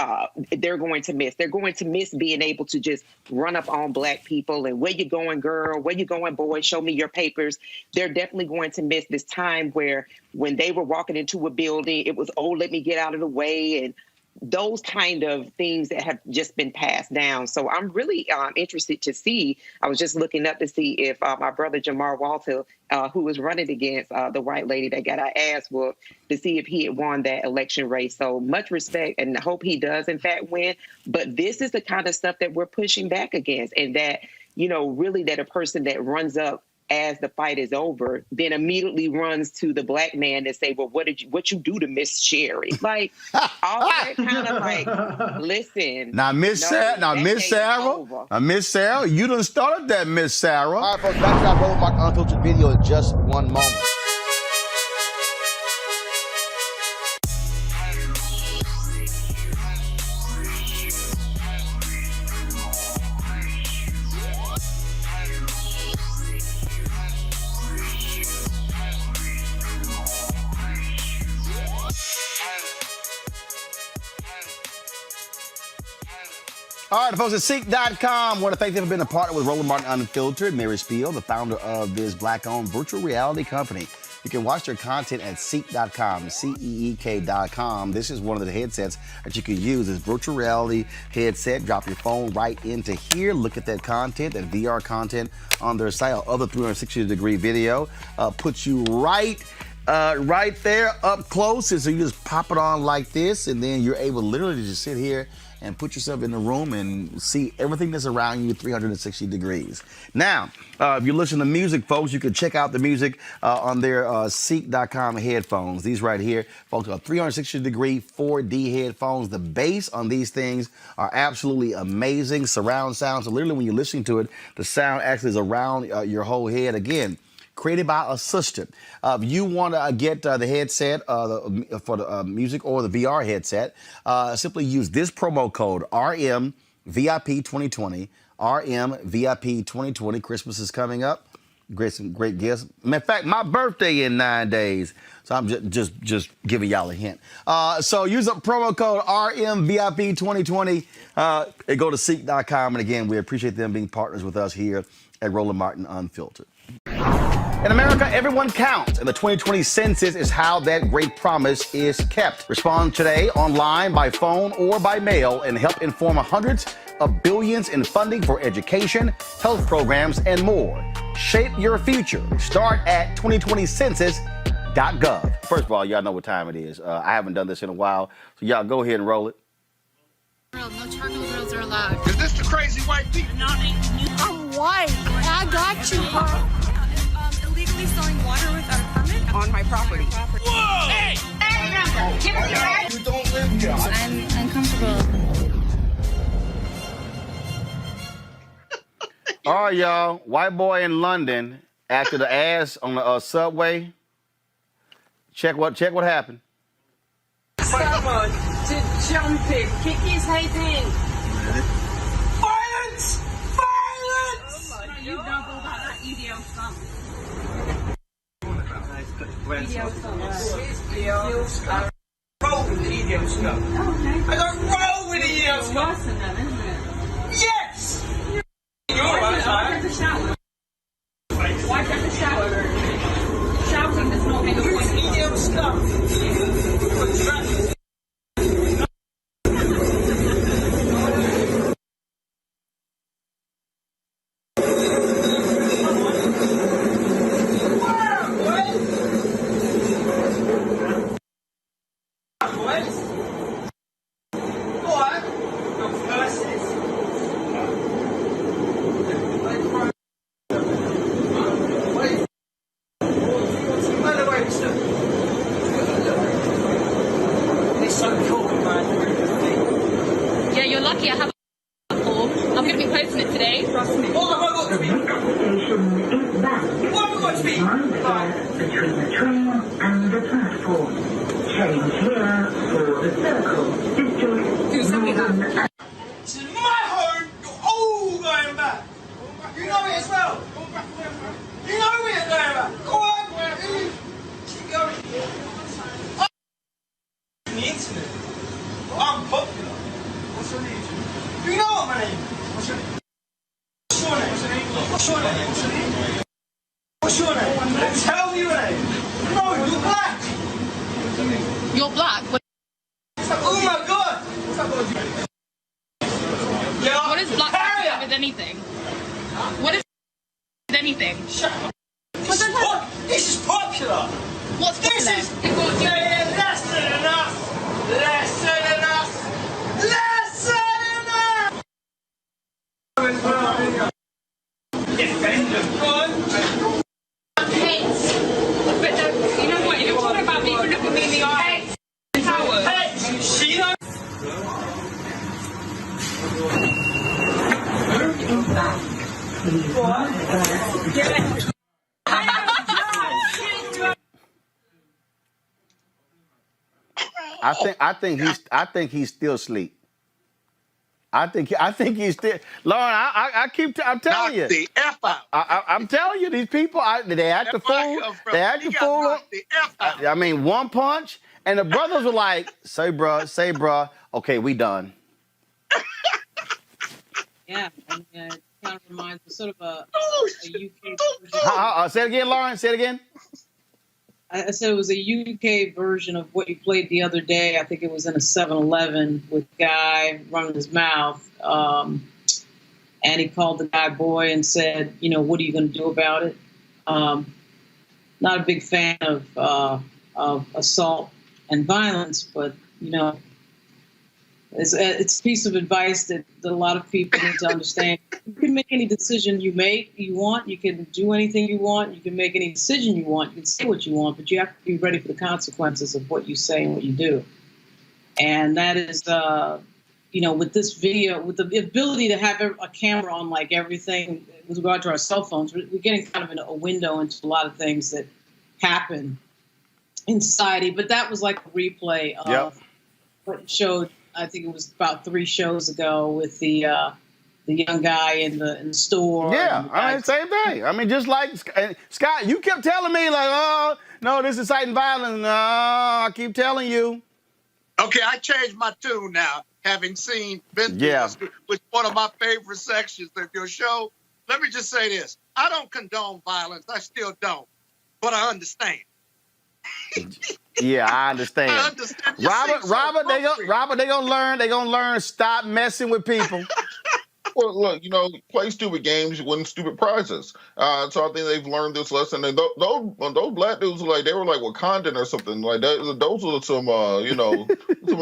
they're going to miss. They're going to miss being able to just run up on black people and where you going, girl? Where you going, boy? Show me your papers. They're definitely going to miss this time where when they were walking into a building, it was, oh, let me get out of the way. And those kind of things that have just been passed down. So I'm really interested to see. I was just looking up to see if my brother Jamar Walter, who was running against the white lady that got our ass whooped, to see if he had won that election race. So much respect and hope he does in fact win. But this is the kind of stuff that we're pushing back against, and that, you know, really that a person that runs up as the fight is over, then immediately runs to the black man and say, well, what you do to Miss Sherry? Like, all that kind of like, listen. Now, Miss Sarah, you done started that, Miss Sarah. All right, folks, back to our Roland Mark Unfiltered video in just one moment. All right, folks, at Seek.com, I want to thank them for being a partner with Roland Martin Unfiltered. Mary Spiel, the founder of this black-owned virtual reality company. You can watch their content at Seek.com, CEEK.com. This is one of the headsets that you can use. This virtual reality headset. Drop your phone right into here. Look at that content, that VR content on their site. Other 360-degree video puts you right there up close. And so you just pop it on like this, and then you're able literally to just sit here and put yourself in the room and see everything that's around you 360 degrees. Now, if you listen to music, folks, you can check out the music on their Seek.com headphones. These right here, folks, are 360 degree 4D headphones. The bass on these things are absolutely amazing. Surround sound. So literally when you're listening to it, the sound actually is around your whole head. Again, created by a sister. If you want to get the headset for the music or the VR headset, simply use this promo code RMVIP2020. RMVIP2020. Christmas is coming up. Some great gifts. In fact, my birthday in 9 days. So I'm just giving y'all a hint. So use a promo code RMVIP2020 and go to Seek.com. And again, we appreciate them being partners with us here at Roland Martin Unfiltered. In America, everyone counts, and the 2020 census is how that great promise is kept. Respond today online, by phone, or by mail, and help inform hundreds of billions in funding for education, health programs, and more. Shape your future. Start at 2020census.gov. First of all, y'all know what time it is. I haven't done this in a while, so y'all go ahead and roll it. No charcoal grills are allowed. Is this the crazy white people? I'm white. I got you, huh? Illegally selling water without a permit on my property. Whoa! Hey! You don't live here. I'm uncomfortable. All right, y'all. White boy in London acted the ass on the subway. Check what happened. Someone to jump it. Kick his head in. Violence! Violence! No, you don't go about that EDO stuff. EDO stuff. Roll with the EDO stuff. Okay. I don't roll with the EDO stuff. Worse than them, isn't it? Yes! Why have to shower? Why have to shower? Shouting does not make a point. EDO stuff. Yeah, you're lucky I have a form. I'm going to be posting it today. Trust me. What have I got to be? What have I got to be? Between the train and the platform. Change here for the circle. District Northern. This is my home. You're all going back. You know it as well. You know we're going back. Go on. Keep going. On the internet. I'm popular. What's your name? Do you know what my name is? What's your name? What's your name? What's your name? What's your name? What's your name? Tell me your name. No, you're black. You're black? Oh my God. Yeah. What is black got to do with anything? What is with anything? Shut up. This is popular. What's this popular? is less than enough. Less than enough. Less than enough. Defenders. Hates. But you know what? If you're talking about me, you look at me in the eye. Coward. Hey, she knows. I think he's still asleep. I think he's still. Lauren, I'm telling you. Knock the F out. I'm telling you, these people, they act a fool. They act a fool. I mean, one punch, and the brothers were like, say bruh. Okay, we done. Yeah, and it kind of reminds me sort of a UK version. Say it again, Lauren. Say it again. I said it was a UK version of what you played the other day. I think it was in a 7-Eleven with a guy running his mouth. And he called the guy boy and said, you know, what are you going to do about it? Not a big fan of assault and violence, but, you know, It's a piece of advice that a lot of people need to understand. You can make any decision you want. You can do anything you want. You can make any decision you want. You can say what you want, but you have to be ready for the consequences of what you say and what you do. And that is, with this video, with the ability to have a camera on like everything with regard to our cell phones, we're getting kind of a window into a lot of things that happen in society. But that was like a replay of what showed. I think it was about 3 shows ago with the young guy in the store. Yeah, I mean, same thing. I mean, just like Scott, you kept telling me like, oh no, this is inciting violence. No, I keep telling you. Okay, I changed my tune now, having been through this, which is one of my favorite sections of your show. Let me just say this: I don't condone violence. I still don't, but I understand. Yeah, I understand. Robert, they gonna learn. They gonna learn. Stop messing with people. Well, look, play stupid games, you win stupid prizes. So I think they've learned this lesson. And those black dudes, they were like Wakandan or something. Like those were some, some of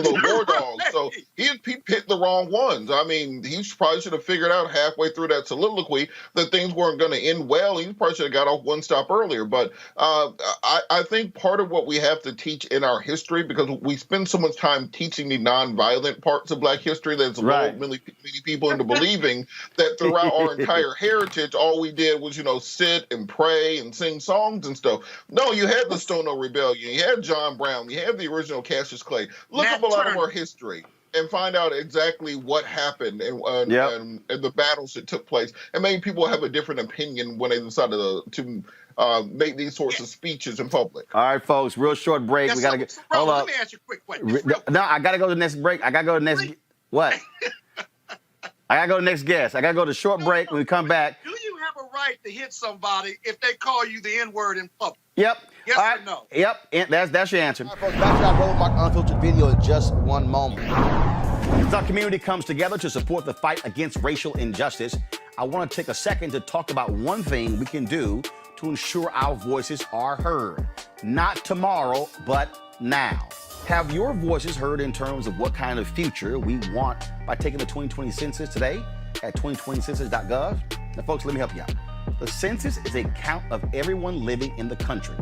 those war dogs. So he picked the wrong ones. I mean, he probably should have figured out halfway through that soliloquy that things weren't going to end well. He probably should have got off one stop earlier. But I think part of what we have to teach in our history, because we spend so much time teaching the nonviolent parts of black history that's lulled many people into believing that throughout our entire heritage, all we did was, sit and pray and sing songs and stuff. No, you had the Stono Rebellion, you had John Brown, you had the original Cassius Clay. Look up a lot of our history and find out exactly what happened and the battles that took place. And maybe people have a different opinion when they decided to make these sorts of speeches in public. All right, folks, real short break. Yeah, we got to get. Hold up. Let me ask you a quick question. No, I got to go to the next break. I got to go to the next. What? I got to go to the next guest. I got to go to short break. When we come back. Do you have a right to hit somebody if they call you the N-word in public? Yep. Yes or no? Yep. That's your answer. All right, folks, back to our Roland Martin Unfiltered video in just one moment. As our community comes together to support the fight against racial injustice, I want to take a second to talk about one thing we can do to ensure our voices are heard. Not tomorrow, but now. Have your voices heard in terms of what kind of future we want by taking the 2020 census today at 2020census.gov? Now, folks, let me help you out. The census is a count of everyone living in the country.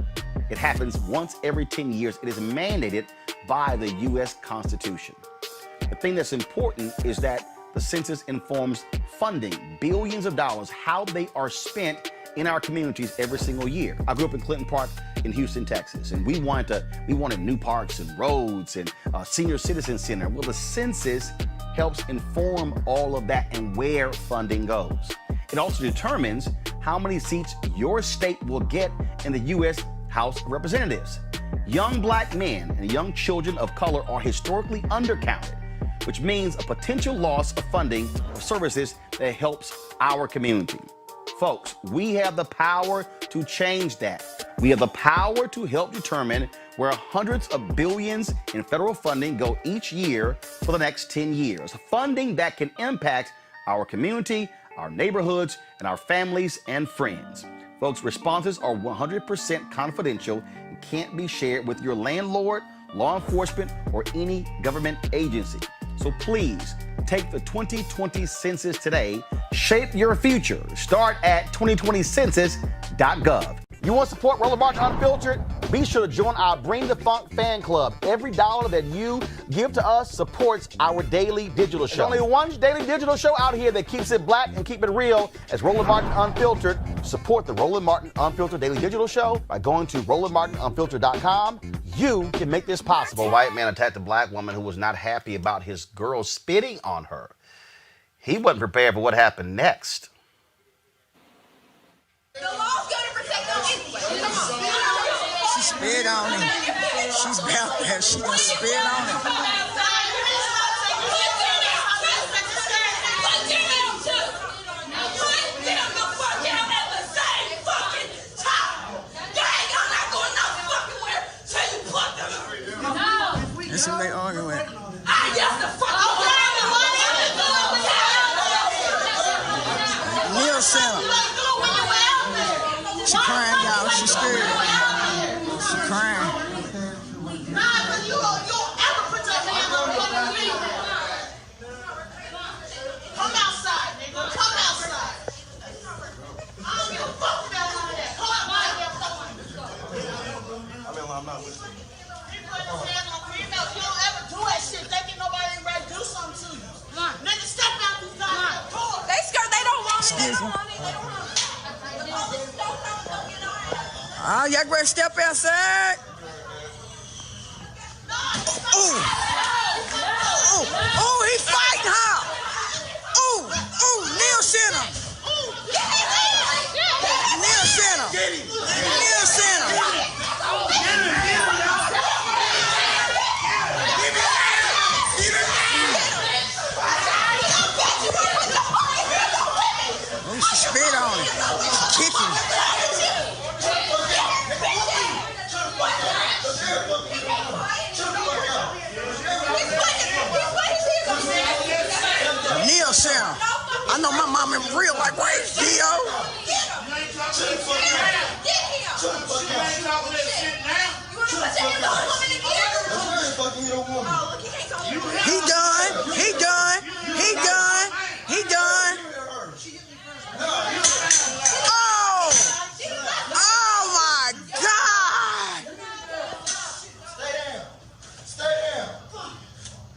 It happens once every 10 years. It is mandated by the U.S. Constitution. The thing that's important is that the census informs funding, billions of dollars, how they are spent in our communities every single year. I grew up in Clinton Park in Houston, Texas, and we wanted new parks and roads and a senior citizen center. Well, the census helps inform all of that and where funding goes. It also determines how many seats your state will get in the U.S. House of Representatives. Young black men and young children of color are historically undercounted, which means a potential loss of funding for services that helps our community. Folks, we have the power to change that. We have the power to help determine where hundreds of billions in federal funding go each year for the next 10 years. Funding that can impact our community, our neighborhoods, and our families and friends. Folks, responses are 100% confidential and can't be shared with your landlord, law enforcement, or any government agency. So please, take the 2020 census today. Shape your future. Start at 2020census.gov. You want to support Roland Martin Unfiltered? Be sure to join our Bring the Funk fan club. Every dollar that you give to us supports our daily digital show. There's only one daily digital show out here that keeps it black and keep it real as Roland Martin Unfiltered. Support the Roland Martin Unfiltered daily digital show by going to RolandMartinUnfiltered.com. You can make this possible. A white man attacked a black woman who was not happy about his girl spitting on her. He wasn't prepared for what happened next. The law's gonna protect them anyway. She spit on him. She's about that. She's gonna spit on him. That's who they argue with. Neil Center. She crying, y'all. She scared. She crying. Excuse me. Y'all ready to step outside? Oh, he fighting her. Neil Center. Neil Center. Neil Center. Oh, she spit on him. She kicked him. Neil Center. I know my mom in real life. Wait, Dio. He done. He done. He done. He done. Oh! Oh my God! Stay down. Stay down.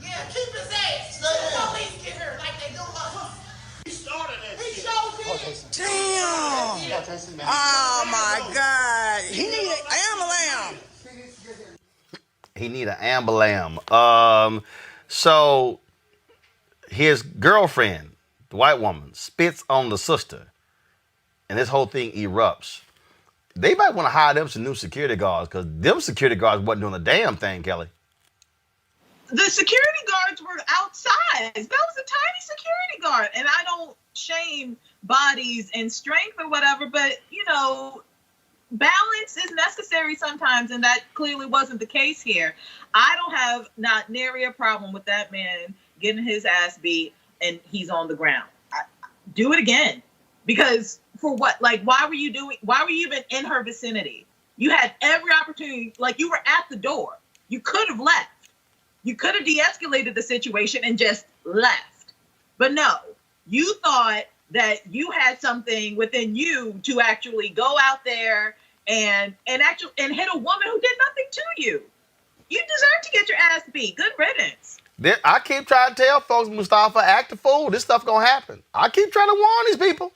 Yeah, keep his ass. The police get her like they do us. He started it. He showed me. Damn! Oh my God! He need an ambulance. He need an ambulance. So his girlfriend, the white woman, spits on the sister, and this whole thing erupts. They might want to hire them some new security guards, because them security guards wasn't doing a damn thing, Kelly. The security guards were outside. That was a tiny security guard. And I don't shame bodies and strength or whatever, but, you know, balance is necessary sometimes, and that clearly wasn't the case here. I don't have not nary a problem with that man getting his ass beat and he's on the ground. Do it again. Because for what? Like, why were you even in her vicinity? You had every opportunity. Like, you were at the door. You could have left. You could have de-escalated the situation and just left. But no, you thought that you had something within you to actually go out there and hit a woman who did nothing to you. You deserve to get your ass beat. Good riddance. I keep trying to tell folks, Mustafa, act a fool. This stuff gonna happen. I keep trying to warn these people.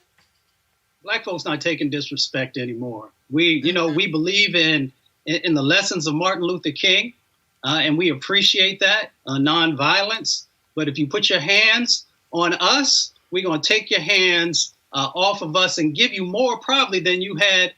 Black folks not taking disrespect anymore. We believe in the lessons of Martin Luther King. And we appreciate that, nonviolence. But if you put your hands on us, we're going to take your hands off of us and give you more probably than you had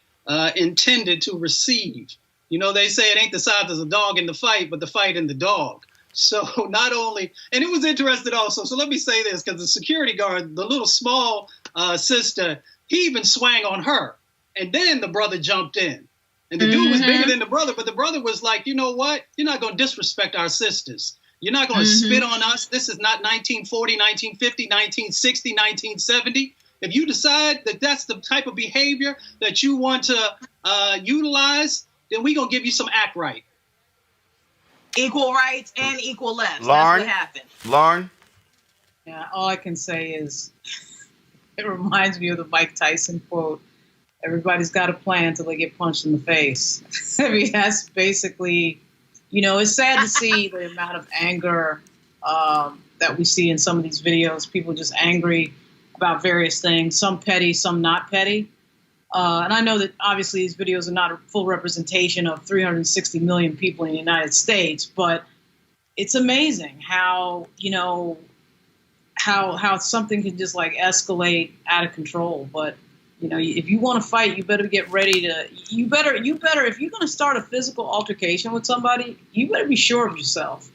intended to receive. You know, they say it ain't the size of the dog in the fight, but the fight in the dog. So not only, and it was interesting also, so let me say this, because the security guard, the little small sister, he even swang on her. And then the brother jumped in. And the dude was bigger than the brother, but the brother was like, you know what? You're not going to disrespect our sisters. You're not going to spit on us. This is not 1940, 1950, 1960, 1970. If you decide that that's the type of behavior that you want to utilize, then we're going to give you some act right. Equal rights and equal lefts. Lauren, that's what happened. Lauren? Yeah, all I can say is it reminds me of the Mike Tyson quote. Everybody's got a plan until they get punched in the face. I mean, that's basically, you know, it's sad to see the amount of anger that we see in some of these videos. People just angry about various things, some petty, some not petty. And I know that obviously these videos are not a full representation of 360 million people in the United States, but it's amazing how, you know, how something can just like escalate out of control. But you know, if you want to fight, you better get ready to, you better, if you're going to start a physical altercation with somebody, you better be sure of yourself.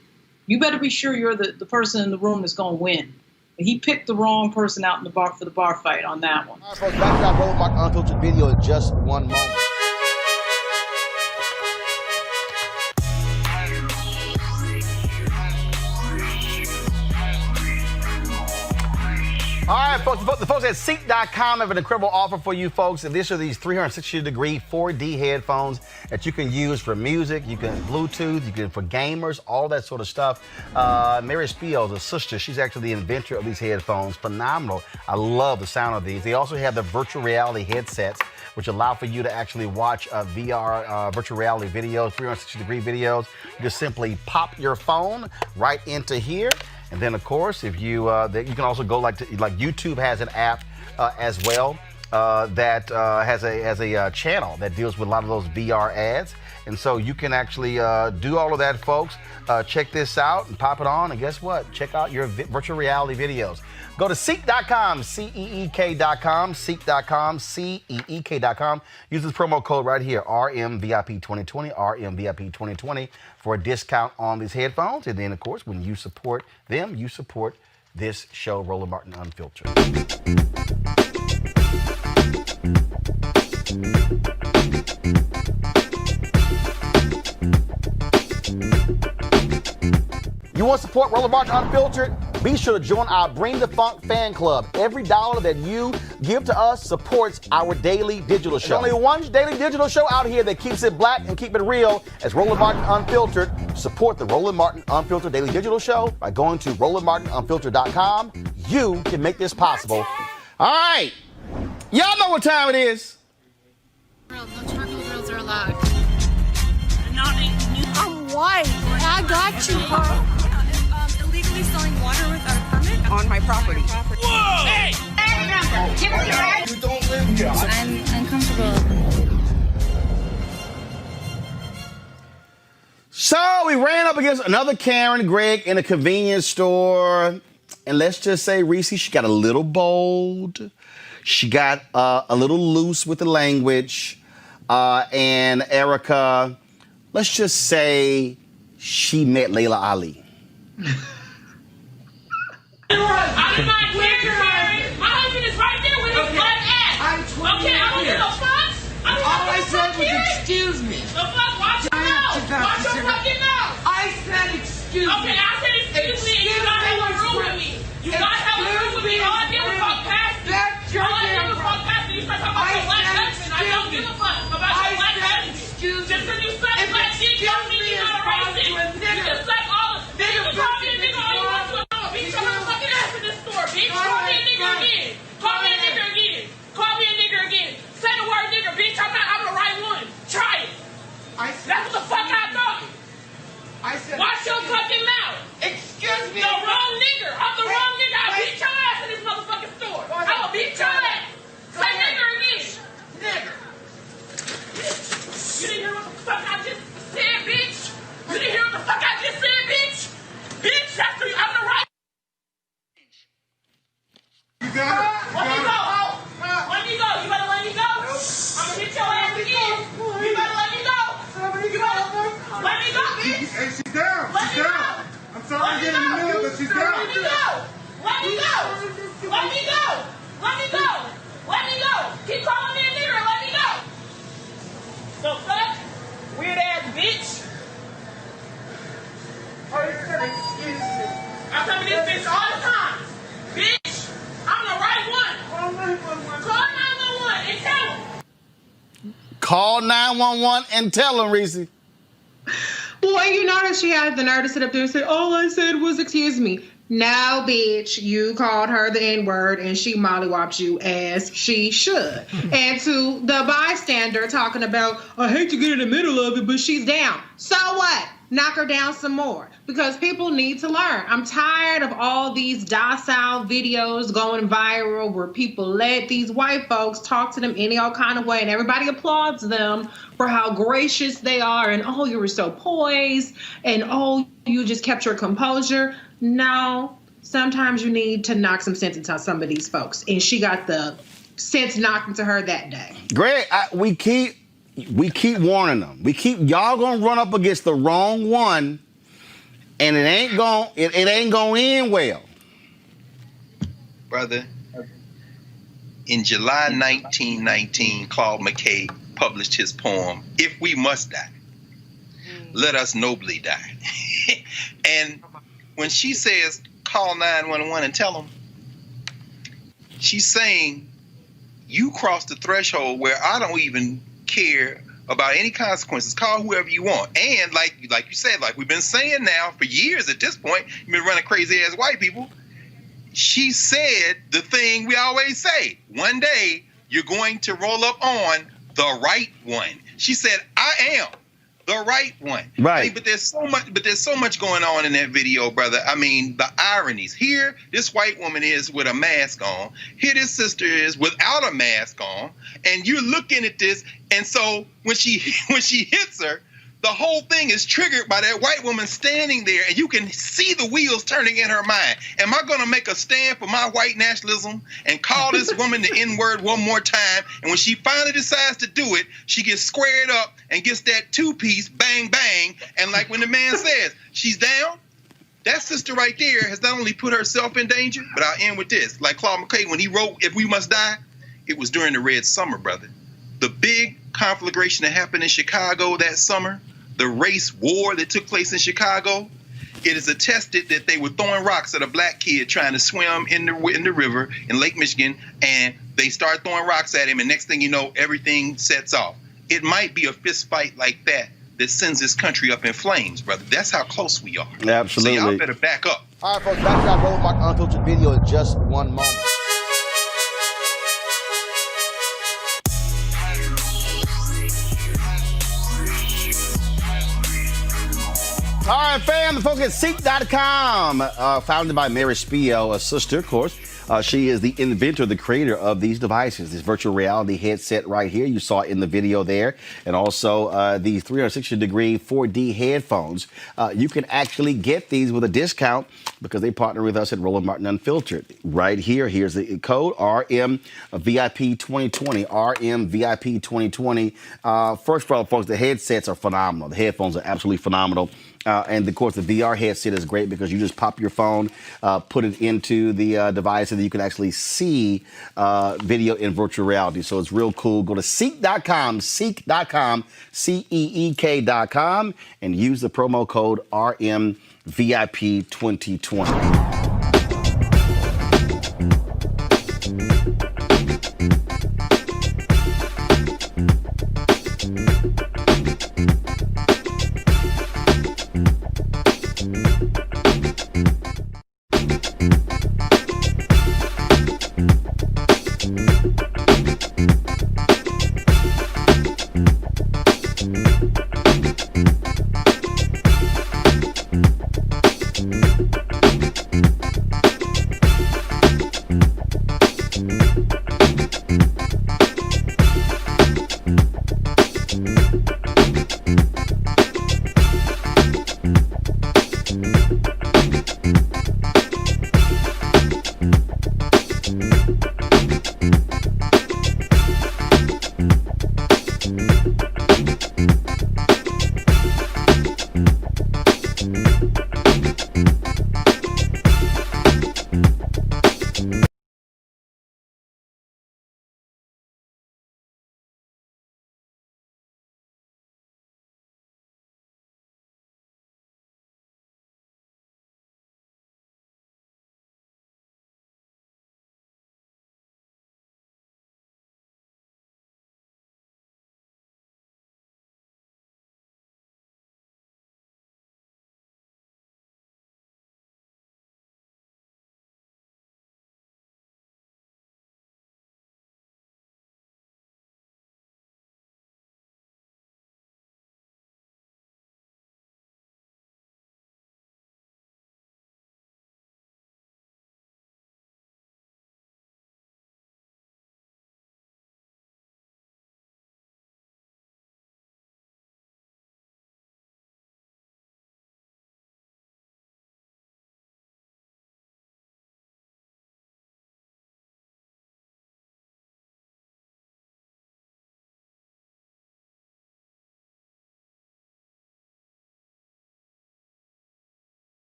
You better be sure you're the person in the room that's going to win. He picked the wrong person out in the bar for the bar fight on that one. All right, folks, back to our Roland Mark Unfiltered video in just one moment. All right, folks, the folks at Seat.com have an incredible offer for you folks. And these are these 360-degree 4D headphones that you can use for music, you can Bluetooth, you can for gamers, all that sort of stuff. Mary Spiel's a sister. She's actually the inventor of these headphones. Phenomenal. I love the sound of these. They also have the virtual reality headsets, which allow for you to actually watch VR virtual reality videos, 360-degree videos. You just simply pop your phone right into here, And then, of course, if you you can also go like YouTube has an app as well that has a channel that deals with a lot of those VR ads. And so you can actually do all of that, folks. Check this out and pop it on. And guess what? Check out your virtual reality videos. Go to Seek.com, Seek.com, Seek.com, Seek.com. Use this promo code right here, RMVIP2020, RMVIP2020 for a discount on these headphones. And then, of course, when you support them, you support this show, Roland Martin Unfiltered. You want to support Roland Martin Unfiltered? Be sure to join our Bring the Funk fan club. Every dollar that you give to us supports our daily digital show. There's only one daily digital show out here that keeps it black and keep it real as Roland Martin Unfiltered. Support the Roland Martin Unfiltered daily digital show by going to RolandMartinUnfiltered.com. You can make this possible. All right. Y'all know what time it is. No charcoal grills are allowed. I'm white. I got you, bro. Illegally selling water without a permit on my property. Whoa! Hey! You don't live here. I'm uncomfortable. So we ran up against another Karen, Greg, in a convenience store. And let's just say, Reese, she got a little bold. She got a little loose with the language. And Erica, let's just say she met Layla Ali. I'm not here, Karen. My husband is right there with his black ass. I'm 20 okay, I don't give a fuck. All I said was excuse me. The fuck? Watch your mouth. Watch your fucking mouth. I said excuse me. Okay, I said excuse me, and you gotta have a room with me. You gotta have a room with me. All I give a fuck past you. All I give a fuck past you. You start talking about your black husband. I don't give a fuck about your black husband. Just because you suck black dick don't mean you're not a racist. You just suck all of it. You can call me a nigga all you want to. Bitch, your motherfucking ass in this store, bitch. Call me a nigga again. Call me a nigga again. Call me a nigga again. Say the word nigga, bitch. I'm the right one. Try it. That's what the fuck I thought. I said, watch your fucking mouth. Excuse me. The wrong nigga. I'm the wrong nigga. I'll beat your ass in this motherfucking store. I'm gonna beat your ass. Say nigga again. Nigga. You didn't hear what the fuck I just said, bitch? You didn't hear what the fuck I just said, bitch? Bitch, that's the, I'm the right. You got it. Let me go. Let me go. You better let me go. I'm gonna hit your ass again. You better let me go. You better let me go, bitch. Hey, she's down. Let me go. I'm sorry to get in the middle, but she's down. Let me go. Let me go. Let me go. Let me go. Let me go. Keep calling me a nigger. Let me go. The fuck? Weird ass bitch. Oh, you said excuse me. I come to this bitch all the time. Bitch, I'm the right one. Call 911 and tell them. Call 911 and tell them, Reese. Well, you notice she had the nerve to sit up there and say, all I said was excuse me. No, bitch, you called her the N-word and she mollywopped you as she should. And to the bystander talking about, I hate to get in the middle of it, but she's down. So what? Knock her down some more. Because people need to learn. I'm tired of all these docile videos going viral where people let these white folks talk to them any old kind of way and everybody applauds them for how gracious they are and, oh, you were so poised and, oh, you just kept your composure. No, sometimes you need to knock some sense into some of these folks. And she got the sense knocked into her that day. Greg, we keep warning them. Y'all gonna run up against the wrong one, and it ain't gonna end well. Brother, in July 1919, Claude McKay published his poem, If We Must Die, Let Us Nobly Die. And when she says, call 911 and tell them, she's saying, you crossed the threshold where I don't even care about any consequences. Call whoever you want. And like you said, like we've been saying now for years at this point, you've been running crazy ass white people. She said the thing we always say, one day you're going to roll up on the right one. She said, I am the right one. Right. I mean, but there's so much going on in that video, brother. I mean, the ironies. Here, this white woman is with a mask on. Here, this sister is without a mask on. And you're looking at this, and so when she hits her, the whole thing is triggered by that white woman standing there, and you can see the wheels turning in her mind. Am I going to make a stand for my white nationalism and call this woman the N-word one more time? And when she finally decides to do it, she gets squared up and gets that two-piece, bang, bang. And like when the man says, she's down, that sister right there has not only put herself in danger, but I'll end with this. Like Claude McKay, when he wrote If We Must Die, it was during the Red Summer, brother. The big conflagration that happened in Chicago that summer, the race war that took place in Chicago, it is attested that they were throwing rocks at a black kid trying to swim in the river in Lake Michigan, and they start throwing rocks at him, and next thing you know, everything sets off. It might be a fist fight like that that sends this country up in flames, brother. That's how close we are. Absolutely. So y'all better back up. All right, folks, back to our Roland Martin Unfiltered video in just one moment. All right, fam, the folks at Seek.com, founded by Mary Spio, a sister, of course. She is the inventor, the creator of these devices, this virtual reality headset right here. You saw it in the video there. And also the 360-degree 4D headphones. You can actually get these with a discount because they partner with us at Roland Martin Unfiltered. Right here, here's the code, RMVIP2020, RMVIP2020. First of all, folks, the headsets are phenomenal. The headphones are absolutely phenomenal. And of course, the VR headset is great because you just pop your phone, put it into the device, and then you can actually see video in virtual reality. So it's real cool. Go to Seek.com, Seek.com, CEEK.com, and use the promo code RMVIP2020.